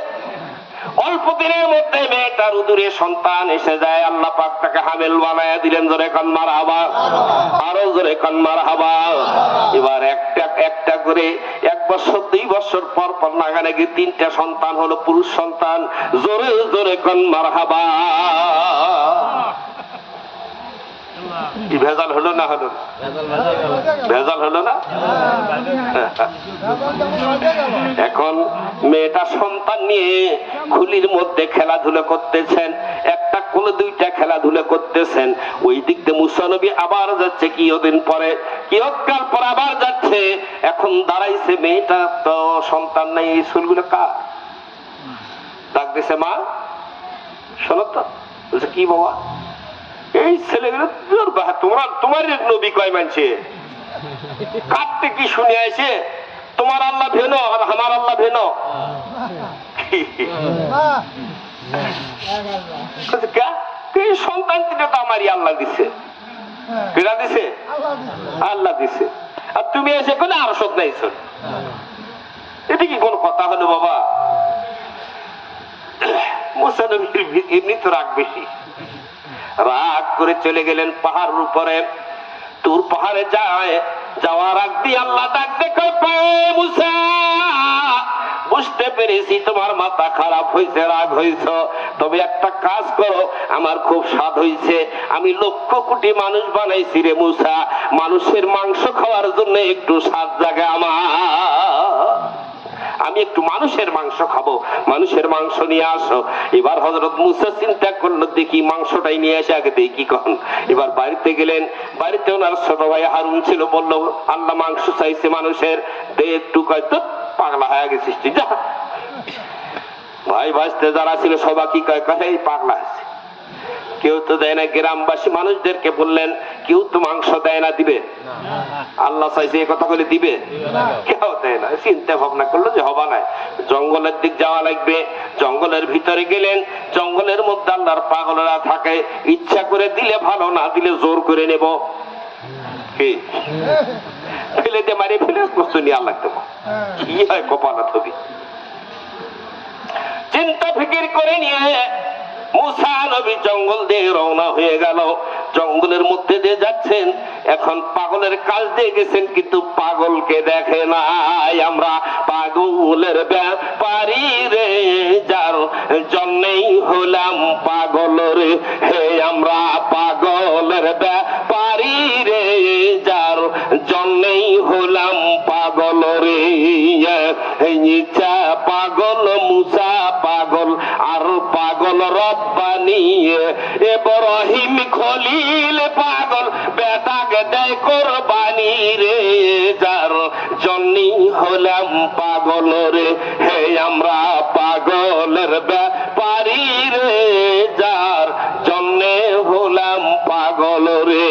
অল্প দিনের মধ্যে মেয়েটার উদরে সন্তান এসে যায়। আল্লাহ পাক তাকে হামেল বানায় দিলেন। জোরে কান মারহাবা, আরো জোরে কান মারহাবা। এবার একটা একটা করে 1 বছর 2 বছর পর পর নাগানাগি 3টা সন্তান হলো, পুরুষ সন্তান। জোরে জোরে কান মারহাবা। কি ভেজাল হলো না হলো? ভেজাল হলো না? এখন মেয়েটা সন্তান নিয়ে খুলির মধ্যে খেলাধুলা করতেছেন, একটা কোলে 2টা খেলাধুলা করতেছেন। ওই দিক দিয়ে মুসা নবী আবার যাচ্ছে, কিয়দিন পরে, কিয়ৎকাল পর আবার যাচ্ছে। এখন দাঁড়াইছে, মেয়েটা তো সন্তান নাই, এই চুলগুলো কার? ডাক দিছে, মা শোনো তো। বলছে, কি বাবা? এই ছেলেগুলো তোমার নবী কয় মানছে কাটতে কি শুনে আসে? তোমার আল্লাহ ভেনো আর আমার আল্লাহ ভেনো? সন্তান তো আমারই আল্লাহ দিছে। কেনা দিছে? আল্লাহ দিছে। আর তুমি এসে কোনো আরো সব নাইছ। এটা কি কোন কথা হলো বাবা? মুসা নবীর এমনি তো রাগ বেশি, রাগ করে চলে গেলেন পাহাড়ের উপরে। তুর পাহাড়ে যাওয়ার আগ দিয়ে আল্লাহ ডাক দেখে, মুসা বুঝতে পেরেছি তোমার মাথা খারাপ হয়েছে, রাগ হয়েছ, তবে একটা কাজ করো, আমার খুব স্বাদ হয়েছে, আমি 1,00,000 কোটি মানুষ বানাইছি রে মুসা, মানুষের মাংস খাওয়ার জন্য একটু স্বাদ জাগে আমার, আমি একটু মানুষের মাংস খাবো, মানুষের মাংস নিয়ে আসো। এবার হযরত মুসা চিন্তা করলো, দেখি মাংসটাই নিয়ে আসে আগে, দেখি কখন। এবার বাড়িতে গেলেন, বাড়িতে ওনার ছোট ভাই হারুন ছিল, বললো আল্লাহ মাংস চাইছে মানুষের, দে একটু। কয়তো পাগলা হয়ে গেছিস তুই, যা। ভাই ভাইতে যারা ছিল সবাই কি কয়, এই পাগলা আছে, কেউ তো দেয় না। গ্রামবাসী মানুষদেরকে বললেন, কেউ তো মাংস দেয় না, দিবে? আল্লাহ চাইছে এই কথা বলে দিবে? কেউ দেয় না। চিন্তা ভাবনা করলো যে হবা না, জঙ্গলের দিক যাওয়া লাগবে। জঙ্গলের ভিতরে গেলেন, জঙ্গলের মধ্যে আল্লাহর পাগলেরা থাকে, ইচ্ছা করে দিলে ভালো, না দিলে জোর করে নেব। কি ফেলে দে, মারি ফেলে বস্তু নিয়ে আল্লাহ দেবো, কি হয় কপালত হবি। চিন্তা ফিকির করে নিয়ে মুসা নবী জঙ্গল দিয়ে রওনা হয়ে গেল। জঙ্গলের মধ্যে দিয়ে যাচ্ছেন, এখন পাগলের কাজ দিয়ে গেছেন, কিন্তু পাগলকে দেখে নাই। আমরা পাগলের ব্যাপারী রে, যার জন্যই হলাম পাগল রে, হে আমরা পাগলের ব্যাপারী রে, যার জন্যই হলাম পাগল রে। ইচ্ছা পাগল মুসা পাগল, আর পাগল রব্বানি ইব্রাহিম খলিল পাগল, বেটাকে দেয় কোরবানি রে, যার জন্যই হলাম পাগল রে, হে আমরা পাগলের ব্যাপারী রে, যার জন্যে হলাম পাগল রে,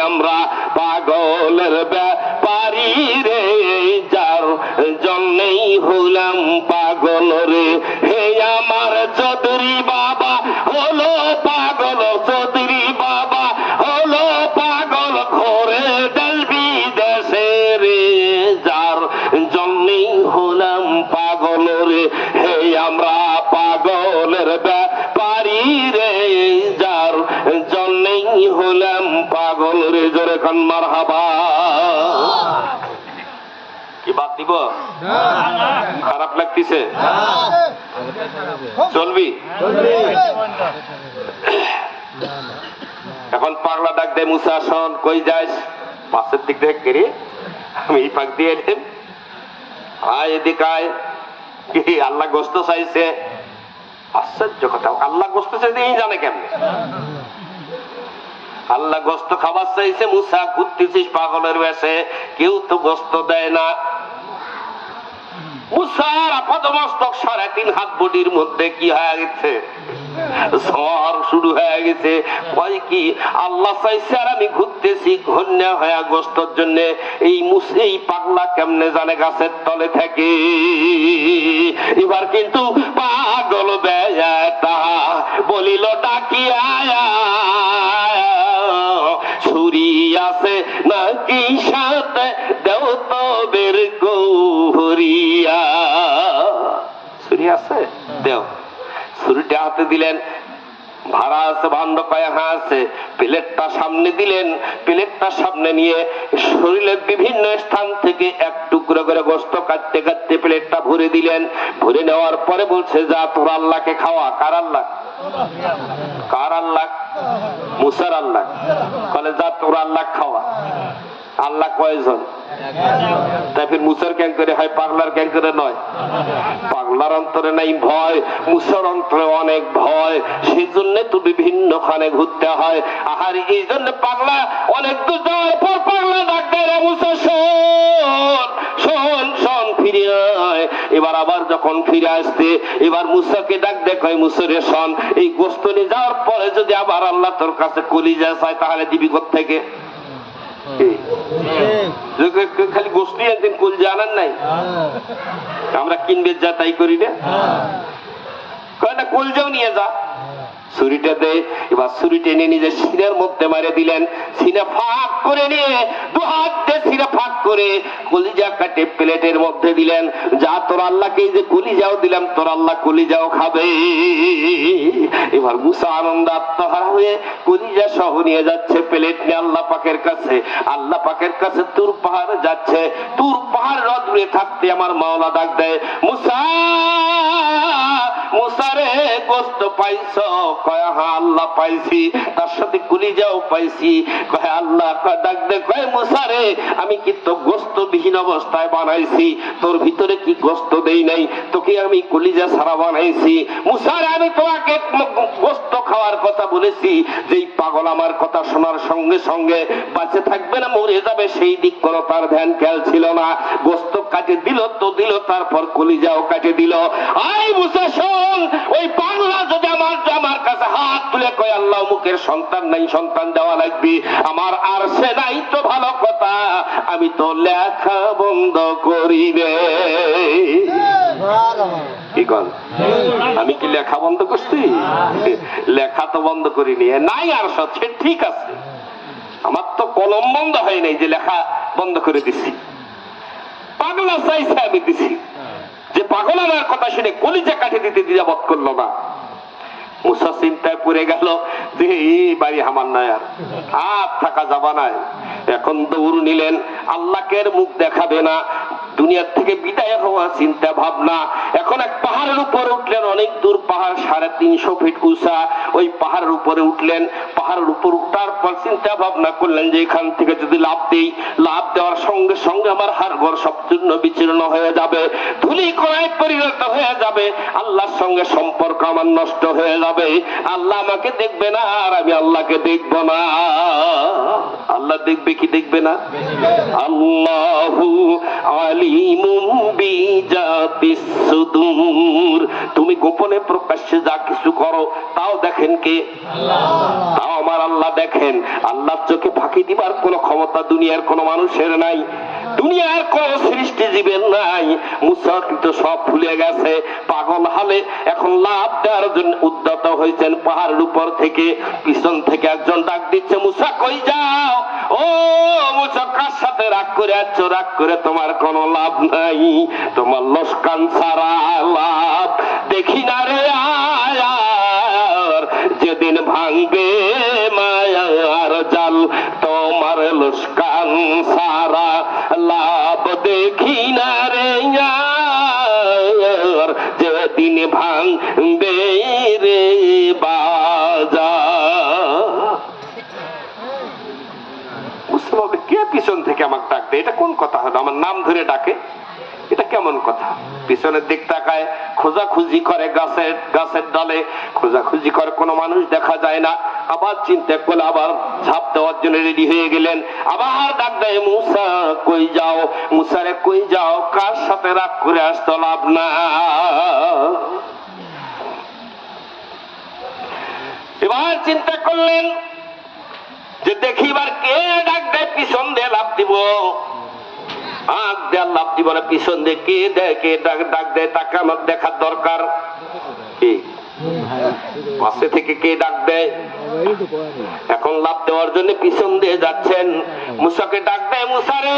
আমরা পাগলের ব্যাপারী রে, যার জন্যই হলাম পাগল রে। হে আমার চৌধুরী বাবা হলো পাগল, চৌধুরী বাবা হলো পাগল, ঘরে দেশ বিদেশে রে, যার জন্যই হলাম পাগল রে, হে আমরা পাগলের ব্যাপারী রে, যার জন্যই হলাম পাগল রে। জোরে কান মারহাবা। কি বাদ দিব? খারাপ লাগতেছে? চলবি? এখন পাগলা ডাক দেয়, মুসা শোন, কই যাস? পাশের দিক থেকে কেড়ে আমি এই পাক দিয়ে এলেন, আয় এদিকে আয়। কি আল্লাহ গোস্ত চাইছে? আশ্চর্য কথা, আল্লাহ গোস্ত চাইছে এই জানে কেমনে? আল্লাহ গোস্ত খাবার চাইছে। মুসা ঘুরতেছিস পাগলের বেশে, কেউ তো গোস্ত দেয় না। মুসার আপাদমস্তক 3.5 হাত বডির মধ্যে কি হয়ে গেছে? ঝড় শুরু হয়ে গেছে। কয় কি আল্লাহ চাইছে আর আমি ঘুরতেছি ঘন্যা হয়ে গোস্তর জন্য। এই পাগলা কেমনে জানে গাছের তলে থাকে। এবার কিন্তু পাগল বেটা বলিল ডাকিয়া, ছুরি আছে দেও। ছুরিটা হাতে দিলেন, ভাড়া আছে ভাণ্ড কয় হ্যাঁ আছে। প্লেটটা সামনে দিলেন, প্লেটটা সামনে নিয়ে শরীরের বিভিন্ন স্থান থেকে এক টুকরো করে গোস্ত কাটতে কাটতে প্লেটটা ভরে দিলেন। ভরে নেওয়ার পরে বলছে যা তোর আল্লাহকে খাওয়া। কার আল্লাহ? কার আল্লাহ? মুসার আল্লাহ। বলে যা তোর আল্লাহ খাওয়া। আল্লাহ কয়জন? তাই ফির মুসার ক্যাং করে হয়, পাগলার ক্যাং করে নয়। পাগলার অন্তরে নাই ভয়, মুসার অন্তরে অনেক ভয়। সেই জন্য তো বিভিন্ন খানে ঘুরতে হয়। আর এই জন্য পাগলা অনেক দূর যাওয়ার পর পাগলা ডাক দেয়, রে মুসা শোন শোন শোন, ফিরে আয়। এবার আবার যখন ফিরে আসতে, এবার মুসাকে ডাক দেখায়, মুসরে শোন, এই গোস্ত নিয়ে যাওয়ার পরে যদি আবার আল্লাহ তোর কাছে কলিজা চায় তাহলে দিবি কোত্থেকে? খালি গোষ্ঠী একদিন কুল জানান নাই, আমরা কিনবে যা তাই করি না। কুল যাও নিয়ে যা। ছুরিটা দে। এবার ছুরিটা নিয়ে নিজের সিনের মধ্যে মারে দিলেন। সিনে ফাঁক করে নিয়ে দু হাত দিয়ে সিনে ফাঁক করে কলিজা কাটে প্লেটের মধ্যে দিলেন। যা তোর আল্লাহকে যে কলিজাও দিলাম, তোর আল্লাহ কলিজাও খাবে। এবার মুসা আনন্দ আত্মহারা হয়ে কলিজা সহ নিয়ে যাচ্ছে প্লেট নিয়ে আল্লাহ পাকের কাছে। আল্লাহ পাকের কাছে তুর পাহাড় যাচ্ছে। তুর পাহাড় রদুরে থাকতে আমার মাওলা ডাক দেয়, মুসা মুসারে গোস্ত পাইছ? কয় হ্যাঁ আল্লাহ পাইছি, তার সাথে কলিজাও পাইছি। কয় আল্লাহ ডাক দে, কয় মুসারে আমি কি তো গোস্ত বিহীন অবস্থায় বানাইছি? তোর ভিতরে কি গোস্ত দেই নাই? তোকে আমি কলিজা ছাড়া বানাইছি। মুসারে আমি তোমাকে গোস্ত খাওয়ার কথা বলেছি, যেই পাগল আমার কথা শোনার সঙ্গে সঙ্গে বাঁচে থাকবে না মরে যাবে, সেই দিক কোনো তার ধ্যান খেয়াল ছিল না। গোস্ত কাটে দিল তো দিল, তারপর কলিজাও কাটে দিল। আই মুসা শোন, ওই পাগলা যদি আমার কাছে হাত তুলে কয় আল্লাহ মুখের সন্তান নাই, সন্তান দেওয়া লাগবে, আমার আর সে নাই তো ভালো কথা, আমি তো লেখা বন্ধ করি রে। কি কল? আমি কি লেখা বন্ধ করছি? লেখা তো বন্ধ করিনি, নাই আর সে ঠিক আছে। আমার তো কলম বন্ধ হয় নাই যে লেখা বন্ধ করে দিছি। পাগলা চাইছে আমি দিছি, যে পাগল আমার কথা শুনে কলিজা কাটে দিতে দ্বিধাবোধ করলো না। মুসা চিন্তায় পড়ে গেল যে এই বাড়ি আমার নাই, আর থাকা যাবা নাই। এখন দৌড় নিলেন, আল্লাহকে মুখ দেখাবে না, দুনিয়ার থেকে বিদায় হওয়া চিন্তা ভাবনা। এখন এক পাহাড়ের উপর উঠলেন, অনেক দূর পাহাড়, 350 ফিট উঁচা। ওই পাহাড়ের উপরে উঠলেন। পাহাড়ের উপর উঠার পর চিন্তা ভাবনা করলেন যে এখান থেকে যদি লাভ দেই, লাভ দেওয়ার সঙ্গে সঙ্গে আমার হাড়গোড় সব চূর্ণ বিচূর্ণ হয়ে যাবে, ধুলি কণায় পরিণত হয়ে যাবে, আল্লাহর সঙ্গে সম্পর্ক আমার নষ্ট হয়ে যাবে, আল্লাহ আমাকে দেখবে না আর আমি আল্লাহকে দেখব না। আল্লাহ দেখবে কি দেখবে না? আল্লাহু আলিমুম বিজাতিস সুদূর। তুমি গোপনে প্রকাশ্যে যা কিছু করো তাও দেখেন কে? তাও আমার আল্লাহ দেখেন। আল্লাহর চোখে ফাঁকি দিবার কোনো ক্ষমতা দুনিয়ার কোনো মানুষের নাই, দুনিয়ার কোন সৃষ্টি জীবের নাই। মুসা কিন্তু সব ভুলে গেছে, পাগল হালে এখন লাভ দেওয়ার জন্য উদ্যত হয়েছেন পাহাড়ের উপর থেকে। পিছন থেকে একজন ডাক দিচ্ছে, মুসা কই যাও? ও মুসা, কার সাথে রাগ করে আছো? রাগ করে তোমার কোনো লাভ নাই, তোমার লোসকান ছাড়া লাভ দেখি না রে আয়ার। যেদিন ভাঙবে মায়ার জাল, তোমার লোসকান ছাড়া লাভ দেখি না রে আয়ার। যেদিন ভাঙবে রে বাজার। বুঝতে পারবে কে পিছন থেকে আমাকে ডাকবে? এটা কোন কথা হলো? আমার নাম ধরে ডাকে, এটা কেমন কথা? পিছনের দিক তাকায়, খোঁজাখুঁজি করে গাছের ডালে, খোঁজাখুঁজি করে, কোনো মানুষ দেখা যায় না। আবার চিন্তা করলে আবার ঝাঁপ দেওয়ার জন্য রেডি হয়ে গেলেন। আবার ডাক দেয়, মুসা কই যাও? মুসারে কই যাও? কার সাথে রাগ করে আসতো লাভ না। এবার চিন্তা করলেন যে দেখি এবার কে ডাক দেয়, পিছন দিয়ে লাভ দিব। আগ দেয়ার লাভ দিব না, পিছন দিয়ে কে দেয়, কে ডাক দেয় তাকে আমার দেখার দরকার। কি পাশে থেকে কে ডাক দেয়? এখন লাভ দেওয়ার জন্য পিছন দিয়ে যাচ্ছেন। মুসাকে ডাক দেয়, মুসারে,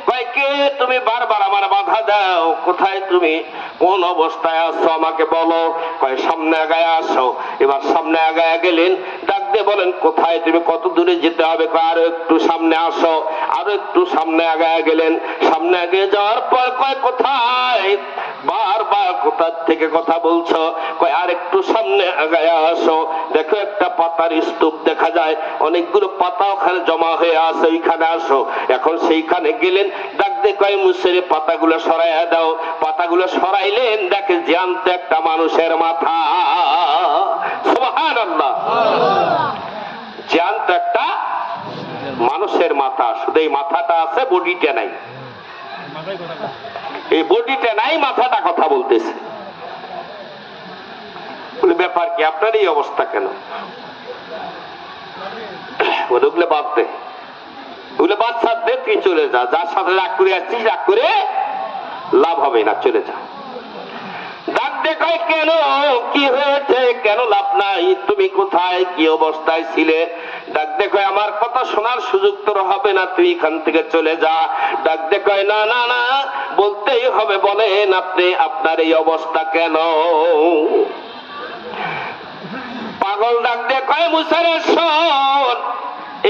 কয় কে তুমি বারবার আমার বাধা দাও, কোথায় তুমি, কোন অবস্থায় আছো আমাকে বলো। কয় সামনে আগায় আসো। এবার সামনে আগায় গেলেন, ডাক দিয়ে বলেন কোথায় তুমি, কত দূরে যেতে হবে। কয় আরো একটু সামনে আসো। আরো একটু সামনে আগায় গেলেন। সামনে আগে যাওয়ার পর কয় কোথায়, বারবার কোথা থেকে কথা বলছো। কয় আর একটু সামনে আগায় আসো, দেখো একটা পাতার স্তূপ দেখা যায়, অনেকগুলো পাতা ওখানে জমা হয়ে আছে, ওইখানে আসো। এখন সেইখানে গেলেন, ডাক দিয়ে কয় মুসেরে পাতাগুলো সরাইয়া দাও। পাতাগুলো সরাইলেন, দেখে জ্যান্ত একটা মানুষের মাথা। সুবহানাল্লাহ, জ্যান্ত একটা মানুষের মাথা, শুধু এই মাথাটা আছে, বডিটা নাই। এই বডিটা নাই, মাথাটা কথা বলতেছে। বলে ব্যাপার কি, আপনার এই অবস্থা কেন? ওগুলো বাদ দে, ওগুলো বাদ সাদ দে, তুই চলে যা, যার সাথে রাগ করে আসছিস, রাগ করে লাভ হবে না, চলে যা। ডাক দে কয় কেন, কি হয়েছে, কেন লাভ নাই, তুমি কোথায়, কি অবস্থায় ছিলে? ডাক দে কয় আমার কথা শোনার সুযোগ তোর হবে না, তুই এখান থেকে চলে যা। ডাক দে কয় না না না, বলতেই হবে, বলেন আপনি, আপনার এই অবস্থা কেন? পাগল ডাক দে কয় মুসারে শোন,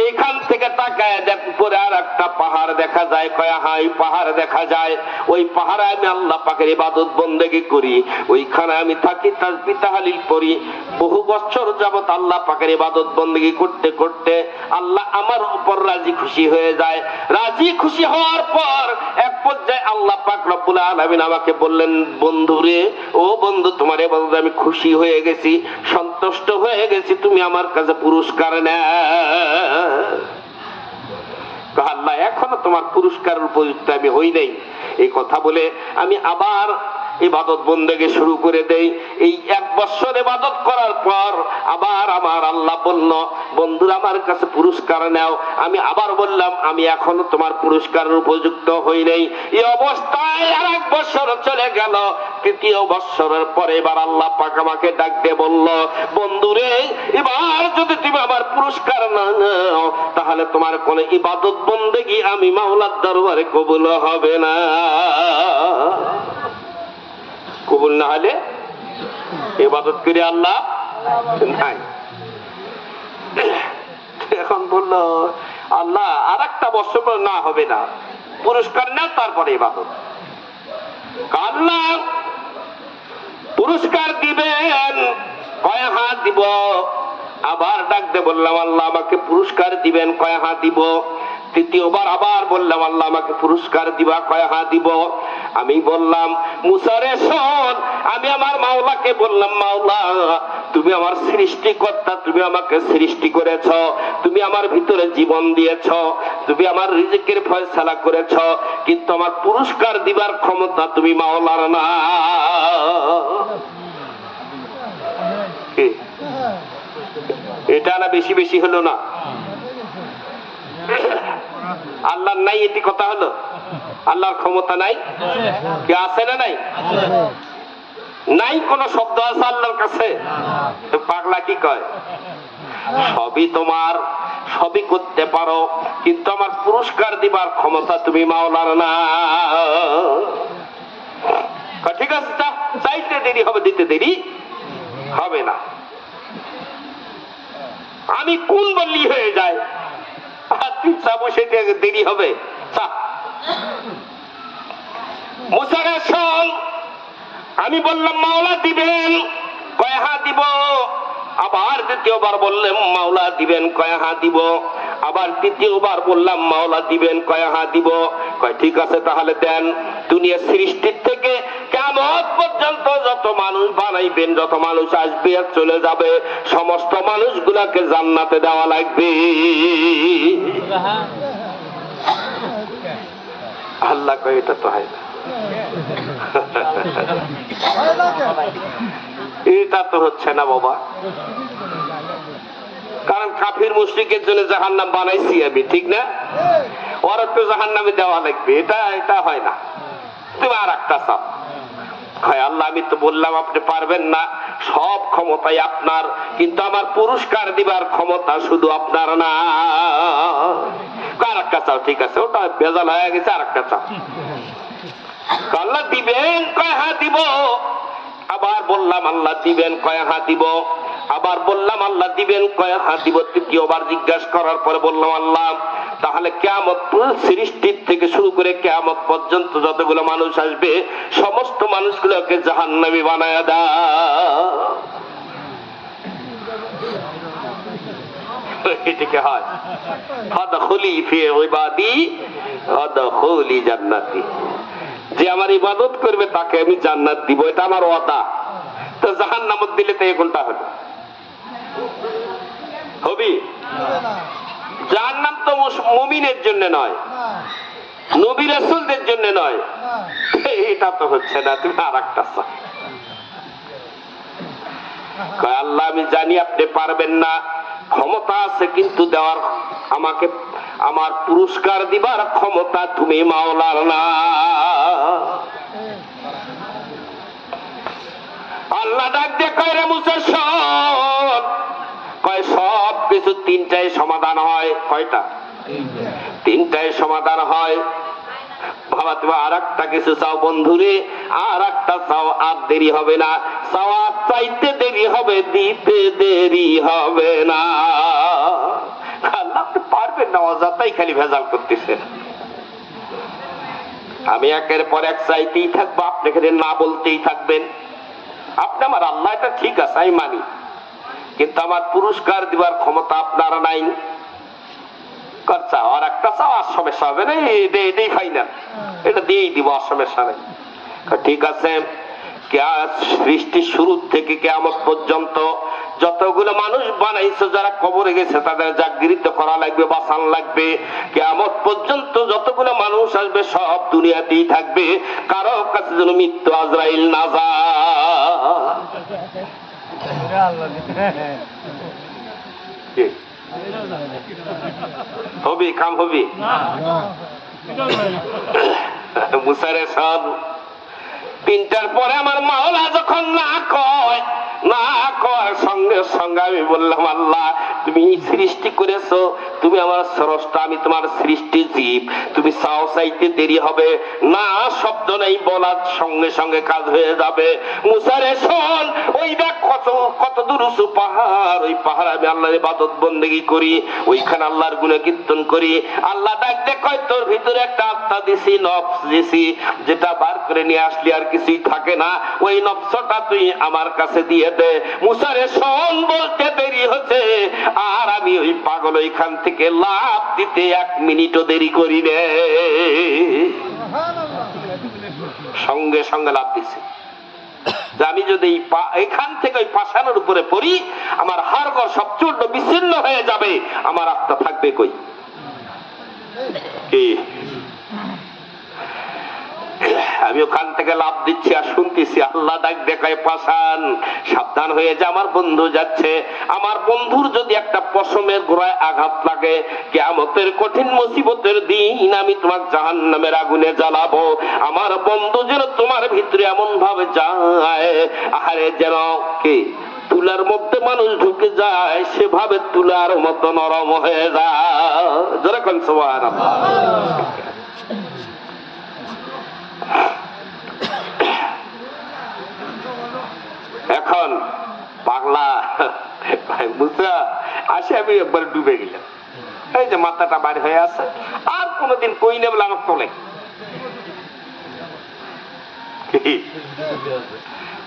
এইখান থেকে তাকায় দেখ, উপরে আর একটা পাহাড় দেখা যায়। কয় হাই, পাহাড় দেখা যায়। ওই পাহাড়ে আমি আল্লাহ পাকের ইবাদত বন্দেগী করি, ওইখানে আমি থাকি, তাসবিহ তাহলিল পড়ি। বহু বছর যাবত আল্লাহ পাকের ইবাদত বন্দেগী করতে করতে আল্লাহ আমার উপর রাজি খুশি হয়ে যায়। রাজি খুশি হওয়ার পর এক পর্যায়ে আল্লাহ পাক রব্বুল আলামিন আমাকে বললেন, বন্ধু রে, ও বন্ধু, তোমার ইবাদতে আমি খুশি হয়ে গেছি, সন্তুষ্ট হয়ে গেছি, তুমি আমার কাছে পুরস্কার নাও। আল্লাহ, এখনো তোমার পুরস্কারের উপযুক্ত আমি হই নাই। এই কথা বলে আমি আবার ইবাদত বন্দেগী শুরু করে দেই। এই 1 বছর ইবাদত করার পর আবার আমার আল্লাহ বলল, বন্ধুরা আমার কাছে পুরস্কার নাও। আমি আবার বললাম, আমি এখনো তোমার পুরস্কারের উপযুক্ত হই নাই। এই অবস্থায় আর 1 বছর চলে গেল। 3য় বছরের পরে এবার আল্লাহ পাক আমাকে ডাক দিয়ে বলল, বন্ধুরে, এবার যদি তুমি আমার পুরস্কার না নাও, তাহলে তোমার কোন ইবাদত বন্দেগী আমি মাওলার দরবারে কবুল হবে না। কবুল না হলে ইবাদত করে আল্লাহ নাই। এখন বলল, আল্লাহ আর 1টা বছর পর না হবে না, পুরস্কার না, তারপরে ইবাদত। আল্লাহ পুরস্কার দিবেন, কয় হাত দিব। আবার ডাক দিয়ে বললাম, আল্লাহ আমাকে পুরস্কার দিবেন, কয় হাত দিব। 3য়বার আবার বললাম, আল্লাহ আমাকে পুরস্কার দিবা, কয় হাত দিব। আমি বললাম, মুসারে শোন, আমি আমার মাওলাকে বললাম, মাওলা, তুমি আমার সৃষ্টিকর্তা, তুমি আমাকে সৃষ্টি করেছ, তুমি আমার ভিতরে জীবন দিয়েছ, তুমি আমার রিজিকের ফয়সালা করেছ, কিন্তু আমার পুরস্কার দিবার ক্ষমতা তুমি মাওলার না। এটা না বেশি বেশি হলো না? আল্লাহর নাই এটি কথা হলো? আল্লাহর ক্ষমতা নাই? কি আছে না নাই? নাই কোন শব্দ আছে আল্লাহর কাছে? পাগলা কি কয়, সবই তোমার, সবই করতে পারো, কিন্তু আমার পুরস্কার দিবার ক্ষমতা তুমি মাওলার না। ঠিক আছে, চাইতে দেরি হবে, দিতে দেরি হবে না। আমি কোন বললি হয়ে যায়, তুই চাবো সেটা দেরি হবে। মুসারের সঙ্গ আমি বললাম, মাওলা দিবেন, কয় হাত দিব। আবার 2য়বার বললাম, মাওলা দিবেন, কয় হাত দিব। আবার 3য়বার বললাম, মাওলা দিবেন, কয় হাত দিব। কয় ঠিক আছে, তাহলে দেন। দুনিয়া সৃষ্টির থেকে কিয়ামত পর্যন্ত যত মানুষ বানাইবেন, যত মানুষ আসবে আর চলে যাবে, সমস্ত মানুষগুলাকে জান্নাতে দেওয়া লাগবে। আল্লাহ কয় এটা তো হয় না, এটা তো হচ্ছে না বাবা। কারণ কাফির মুশরিকের জন্য জাহান্নাম বানাইছি আমি, ঠিক না? ওরা তো জাহান্নামে দেওয়া লাগবে, এটা এটা হয় না, তুমি আর একটা চাও। হয় আল্লাহ আমি তো বললাম আপনি পারবেন না, সব ক্ষমতাই আপনার, কিন্তু আমার পুরস্কার দিবার ক্ষমতা শুধু আপনার না। আর একটা চাও, ঠিক আছে, ওটা ভেজাল হয়ে গেছে, আর একটা চাও। আল্লাহ দিবেন, কয় হ্যাঁ দিব। আবার বললাম আল্লাহ দিবেন, কয় হ্যাঁ দিব। আবার বললাম আল্লাহ দিবেন, কয় হ্যাঁ দিব। তৃতীয়বার জিজ্ঞাসা করার পরে বললাম আল্লাহ তাহলে কিয়ামত সৃষ্টির থেকে শুরু করে কিয়ামত পর্যন্ত যতগুলো মানুষ আসবে সমস্ত মানুষগুলোকে জাহান্নামী বানায়া দাও। এটাকে হয় ফাদখুলি ফি ইবাদি ওয়াদখুলি জান্নাতি, যে আমার ইবাদত করবে তাকে আমি জান্নাত দিব, এটা আমার ওয়াদা। তো জাহান্নামত দিলে তো কোনটা হবে? হবি জাহান্নাম তো মুমিনের জন্য নয়, নবী রাসূলদের জন্য নয়, এটা তো হচ্ছে না। তুমি আর একটা চাও। আল্লাহ আমি জানি আপনি পারবেন না, ক্ষমতা আছে কিন্তু দেওয়ার, আমাকে আমার পুরস্কার দিবার ক্ষমতা তুমি মাওলার না। আল্লাহ ডাক দিয়ে কয় রে মুসা শোন, কয় সব কিছু তিনটায় সমাধান হয়। কয়টা? তিনটায় সমাধান হয়। বাবা তুমি আর একটা কিছু চাও বন্ধুরে, আর একটা চাও, আর দেরি হবে না। চাওয়া চাইতে দেরি হবে, দিতে দেরি হবে না। আল্লাহ আপনি পারবেন না, অযথাই খালি ভেজাল করতেছেন। আমি একের পর এক চাইতেই থাকবো, আপনি খালি না বলতেই থাকবেন। আপনি আমার আল্লাহ, এটা ঠিক আছে আমি মানি, কিন্তু আমার পুরস্কার দিবার ক্ষমতা আপনারা নাই। চাও আর একটা চাও, আর সমস্যা হবে না, এটাই ফাইনাল, এটা দিয়েই দিব, আর সমস্যা নেই। ঠিক আছে, সৃষ্টির শুরু থেকে কিয়ামত পর্যন্ত যতগুলো মানুষ বানাইছে, যারা কবরে গেছে তাদের জাগৃত করা লাগবে, বাঁচান লাগবে। কিয়ামত পর্যন্ত যতগুলো মানুষ আসবে সব দুনিয়াতেই থাকবে, কারো কাছে যেন মৃত্যু আজরাইল না যায়। হবি কাম হবি মুসারে সব তিনটার পরে আমার মাওলা যখন না কয়, না কয় সঙ্গে সঙ্গে আমি বললাম আল্লাহ তুমি সৃষ্টি করেছো, তুমি আমার স্রষ্টা, আমি তোমার সৃষ্টি জীব, তুমি চাও চাইতে দেরি হবে না, শব্দ নেই, বলার সঙ্গে সঙ্গে কাজ হয়ে যাবে। মুসারে শোন, ওই দেখ কত দূর উঁচু পাহাড়, ওই পাহাড় আমি আল্লাহর ইবাদত বন্দেগী করি, ওইখানে আল্লাহর গুণে কীর্তন করি। আল্লাহ ডাক দে কয় তোর ভিতরে একটা আত্মা দিছি, নফস দিছি, যেটা বার করে নিয়ে আসলি আর কিছুই থাকে না, ওই নফসটা তুই আমার কাছে দিয়ে দে। মুসারে শোন, বলতে দেরি হচ্ছে, আর আমি ওই পাগল ওইখান থেকে লাফ দিতে 1 মিনিটও দেরি করি রে। সঙ্গে সঙ্গে লাফ দিছে। আমি যদি এখান থেকে ওই পাষাণের উপরে পড়ি, আমার হাড়গড় সব চূর্ণ বিচ্ছিন্ন হয়ে যাবে, আমার আত্মা থাকবে কই? আমি ওখান থেকে লাভ দিচ্ছি আর শুনতেছি আল্লাহ ডাক দেখায় পাষাণ সাবধান হয়ে যা, আমার বন্ধু যাচ্ছে। আমার বন্ধুর যদি একটা পশমের গোড়ায় আঘাত লাগে, কিয়ামতের কঠিন মুসিবতের দিন আমি তোমার জাহান্নামের আগুনে জ্বালাবো। আমার বন্ধু যেন তোমার ভিতরে এমন ভাবে যায়, আহারে যেন কি তুলার মধ্যে মানুষ ঢুকে যায়, সেভাবে তুলার মতো নরম হয়ে যায়। যেরকম সুবহানাল্লাহ। এখন পাগলা মুসা আসে, আমি একবার ডুবে গেলাম, এই যে মাথাটা বাড়ি হয়ে আছে, আর কোনদিন কই নেব আমার তোলে।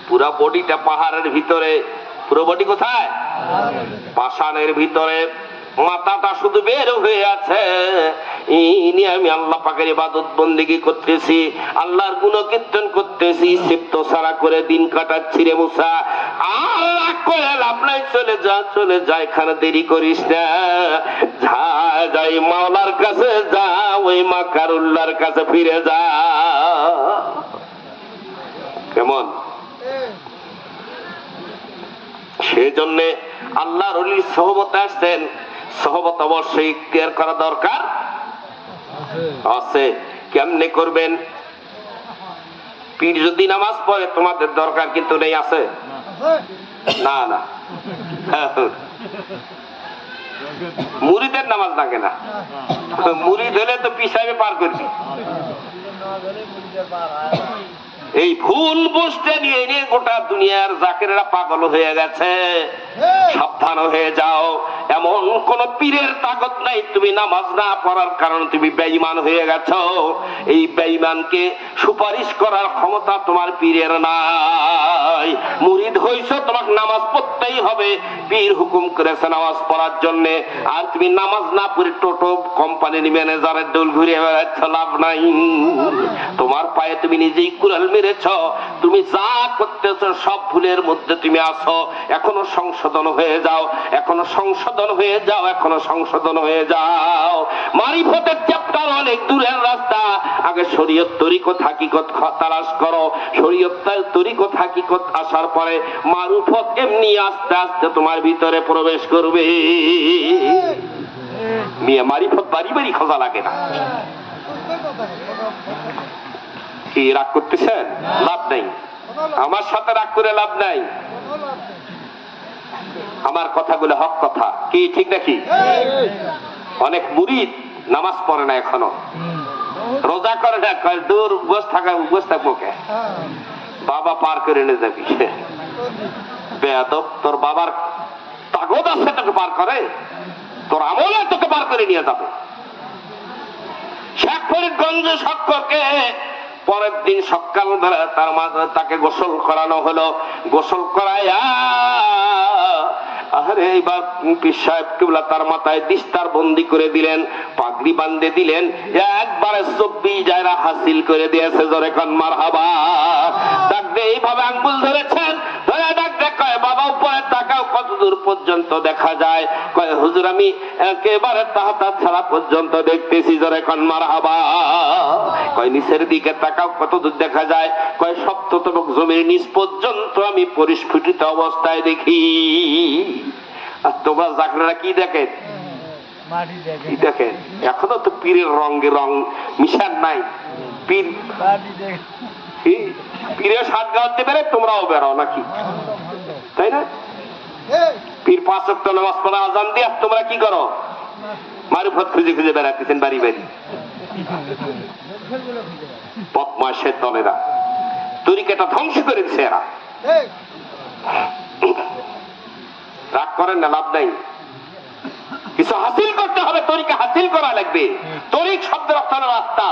পুরা বডিটা পাহাড়ের ভিতরে, পুরো বডি কোথায়? পাষাণের ভিতরে, মাথাটা শুধু বের হয়ে আছে। ইনি আমি আল্লাহ পাকের ইবাদত বন্দেগী করতেছি, আল্লাহর গুণকীর্তন করতেছি, সিফত সারা করে দিন কাটাচ্ছি রে মুসা। আল্লাহ কয়ে লাভ নাই, চলে যা চলে যা, এখানে দেরি করিস না, যা যাই মাওলার কাছে যা, ওই মাকারুল্লাহর কাছে ফিরে যা। কেমন? সেজন্য আল্লাহর ওলির সহবতে আসছেন, সহবত অবশ্যই ইখতিয়ার করা দরকার আছে। কেমনে করবেন? পীর যদি নামাজ পড়ে তোমাদের দরকার কিন্তু নেই, আছে? না না, মুরিদের নামাজ লাগে না। মুরিদ হলে তো পীর সাহেবে পার করবি। এই ভুল বুঝতে নিয়ে নিয়ে গোটা দুনিয়ার জাকেরেরা পাগল হয়ে গেছে। সাবধান হয়ে যাও, এমন কোন পীরের তাকত নাই তুমি নামাজ না পড়ার কারণে তুমি বেঈমান হয়ে গেছো। এই বেঈমানকে সুপারিশ করার ক্ষমতা তোমার পীরের নাই। মুরিদ হইছো, তোমাকে নামাজ পড়তেই হবে। পীর হুকুম করেছে নামাজ পড়ার জন্য, আর তুমি নামাজ না পড়ে টোটো কোম্পানির ম্যানেজারের দোল ঘুরে বেড়াচ্ছ, লাভ নাই। তোমার পায়ে তুমি নিজেই কুড়াল মেরেছ। তুমি যা করতেছ সব ভুলের মধ্যে তুমি আছো। এখনো সংশোধন হয়ে যাও, এখনো সংশোধন হয়ে যাও, এখনো সংশোধন হয়ে যাও। মারিফতের চ্যাপ্টার অনেক দূরের রাস্তা। আগে শরীয়ত তরিকত হাকিকত তালাশ করো। শরীয়ত তরিকত হাকিকত আসার পরে মারুফত এমনি আস্তে আস্তে তোমার ভিতরে প্রবেশ করবে। মিয়া মারিফত বাড়ি বাড়ি খোঁজা লাগে না। কি রাগ করতেছেন? লাভ নাই, আমার সাথে রাগ করে লাভ নাই। আমার কথাগুলো হক কথা, কি ঠিক নাকি? অনেক মুরিদ নামাজ পড়ে না, এখনো রোজা করে না, দূর বস থাকবো কে, বাবা পার করে নিয়ে যাবি। বেয়াদব, তোর বাবার তাগদ আছে তোকে পার করে, তোর আমলে তোকে পার করে নিয়ে যাবে। শেখ ফরিদগঞ্জ শক্করকে পরের দিন সকালবেলা তার মাথায় তাকে গোসল করানো হলো। গোসল করাইয়া আরে এইবার পীর সাহেব কিবলা তার মাথায় দিস্তার বন্দি করে দিলেন, পাগড়ি বান্ধে দিলেন, একবারে 24 জায়গা হাসিল করে দিয়েছে। জোরে কান মারহাবা। ডাক দিয়ে এইভাবে আঙ্গুল ধরেছেন, ধরে ডাক দেখ, কয় বাবা উপরে তাকাও, কত দূর পর্যন্ত দেখা যায়? কয় হুজুর আমি একেবারে তাহাতা ছাড়া পর্যন্ত দেখতেছি। জোরে কান মারহাবা। কয় নিচের দিকে তাকাও, কত দূর দেখা যায়? কয় সপ্ততম জমির নিচ পর্যন্ত আমি পরিস্ফুটিত অবস্থায় দেখি। আর তোমরা জাকরেরা কি দেখেন? কি দেখেন? এখনো তো পীরের রঙে রং মিশান নাই। পীর পীরের সাত গাওয়াতে বেড়ে তোমরাও বেরো নাকি, তাই না? পীর 5 ওয়াক্ত নামাজ পড়া আজান দিয়ে তোমরা কি করো? মারুফত খুঁজে খুঁজে বেড়াতেছেন বাড়ি বাড়ি। বদমাশের দলেরা তরিকাটা ধ্বংস করে দিচ্ছে এরা। রাগ করেন না, লাভ নাই। কিছু হাসিল করতে হবে, তরিকা হাসিল করা লাগবে। তরিক শব্দের অর্থ হলো রাস্তা।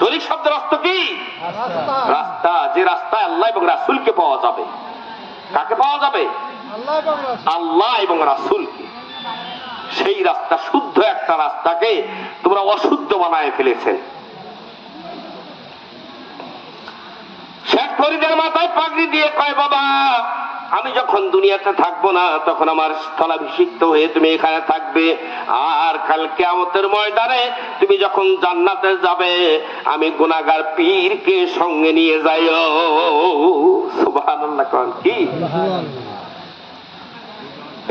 তরিক শব্দের অর্থ কি? রাস্তা। যে রাস্তায় আল্লাহ এবং রাসূলকে পাওয়া যাবে। কাকে পাওয়া যাবে? আল্লাহ এবং রাসূলকে। সেই রাস্তা শুদ্ধ একটা রাস্তাকে তোমরা অশুদ্ধ বানায় ফেলেছেন। শেখ ফরিদের মাথায় পাগড়ি দিয়ে কয় বাবা আমি যখন দুনিয়াতে থাকবো না তখন আমার স্থলাভিষিক্ত হয়ে তুমি এখানে থাকবে, আর কাল কিয়ামতের ময়দানে তুমি যখন জান্নাতে যাবে আমি গুনাহগার পীরকে সঙ্গে নিয়ে যাইও। সুবহানাল্লাহ। কোন কি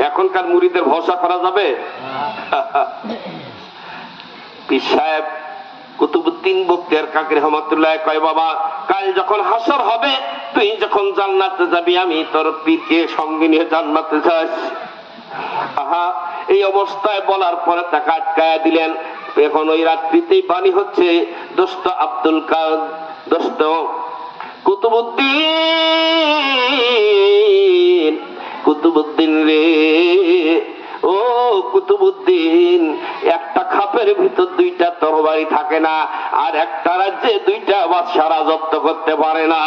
এখনকার মুরিদের ভরসা করা যাবে? পীর সাহেব কুতুবউদ্দিন বখতিয়ার কাকি রহমাতুল্লাহ কয় বাবা কাল যখন হাসর হবে তুই যখন জান্নাতে যাবি আমি তোর পীরকে সঙ্গে নিয়ে জান্নাতে যাস। আহা, এই অবস্থায় বলার পরে তাকে আটকায়া দিলেন। এখন ওই রাত্রিতেই বাণী হচ্ছে, দোস্ত আব্দুল কাদের, দোস্ত কুতুবউদ্দিন, কুতুবউদ্দিন রে, ও কুতুবউদ্দিন, একটা খাপের ভিতর 2টা তরবারি থাকে না, আর একটা রাজ্যে 2টা বাদশা রাজত্ব করতে পারে না।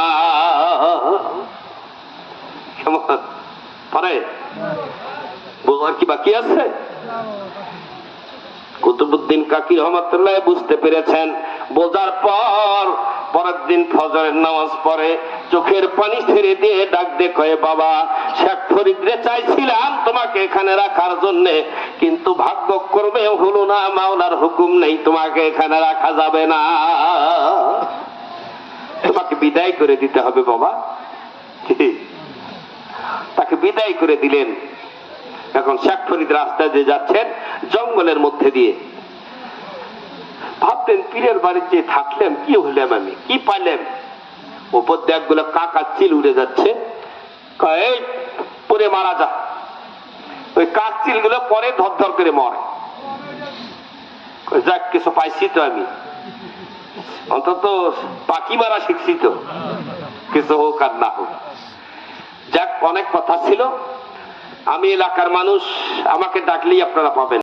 পারে? বোঝার কি বাকি আছে? কুতুবউদ্দিন কাকি রহমাতুল্লাহ বুঝতে পেরেছেন। বোঝার পর পরের দিন ফজরের নামাজ পড়ে চোখের পানি ছেড়ে দিয়ে ডাক দিয়ে কয়ে বাবা শেখ ফরিদরে চাইছিলাম তোমাকে এখানে রাখার জন্য, কিন্তু ভাগ্যক্রমে হলো না, মাওলার হুকুম নেই, তোমাকে এখানে রাখা যাবে না, তোমাকে বিদায় করে দিতে হবে বাবা। তাকে বিদায় করে দিলেন। এখন শেখ ফরিদ রাস্তায় যে যাচ্ছেন জঙ্গলের মধ্যে দিয়ে, ভাবতেন পীরের বাড়িতে থাকলাম কি হলাম, আমি কি পাইলাম। উপর দেখগুলো কাকা চিল উড়ে যাচ্ছে, কয়, এই পরে মারা যা। ওই কাক চিল গুলো পরে ধর ধর করে মরে। কয়, যাক কিছু পাইছি তো, আমি অন্তত পাখি মারা শিখছি তো, কিছু হোক আর না হোক। যাক, অনেক কথা ছিল। আমি এলাকার মানুষ, আমাকে ডাকলেই আপনারা পাবেন।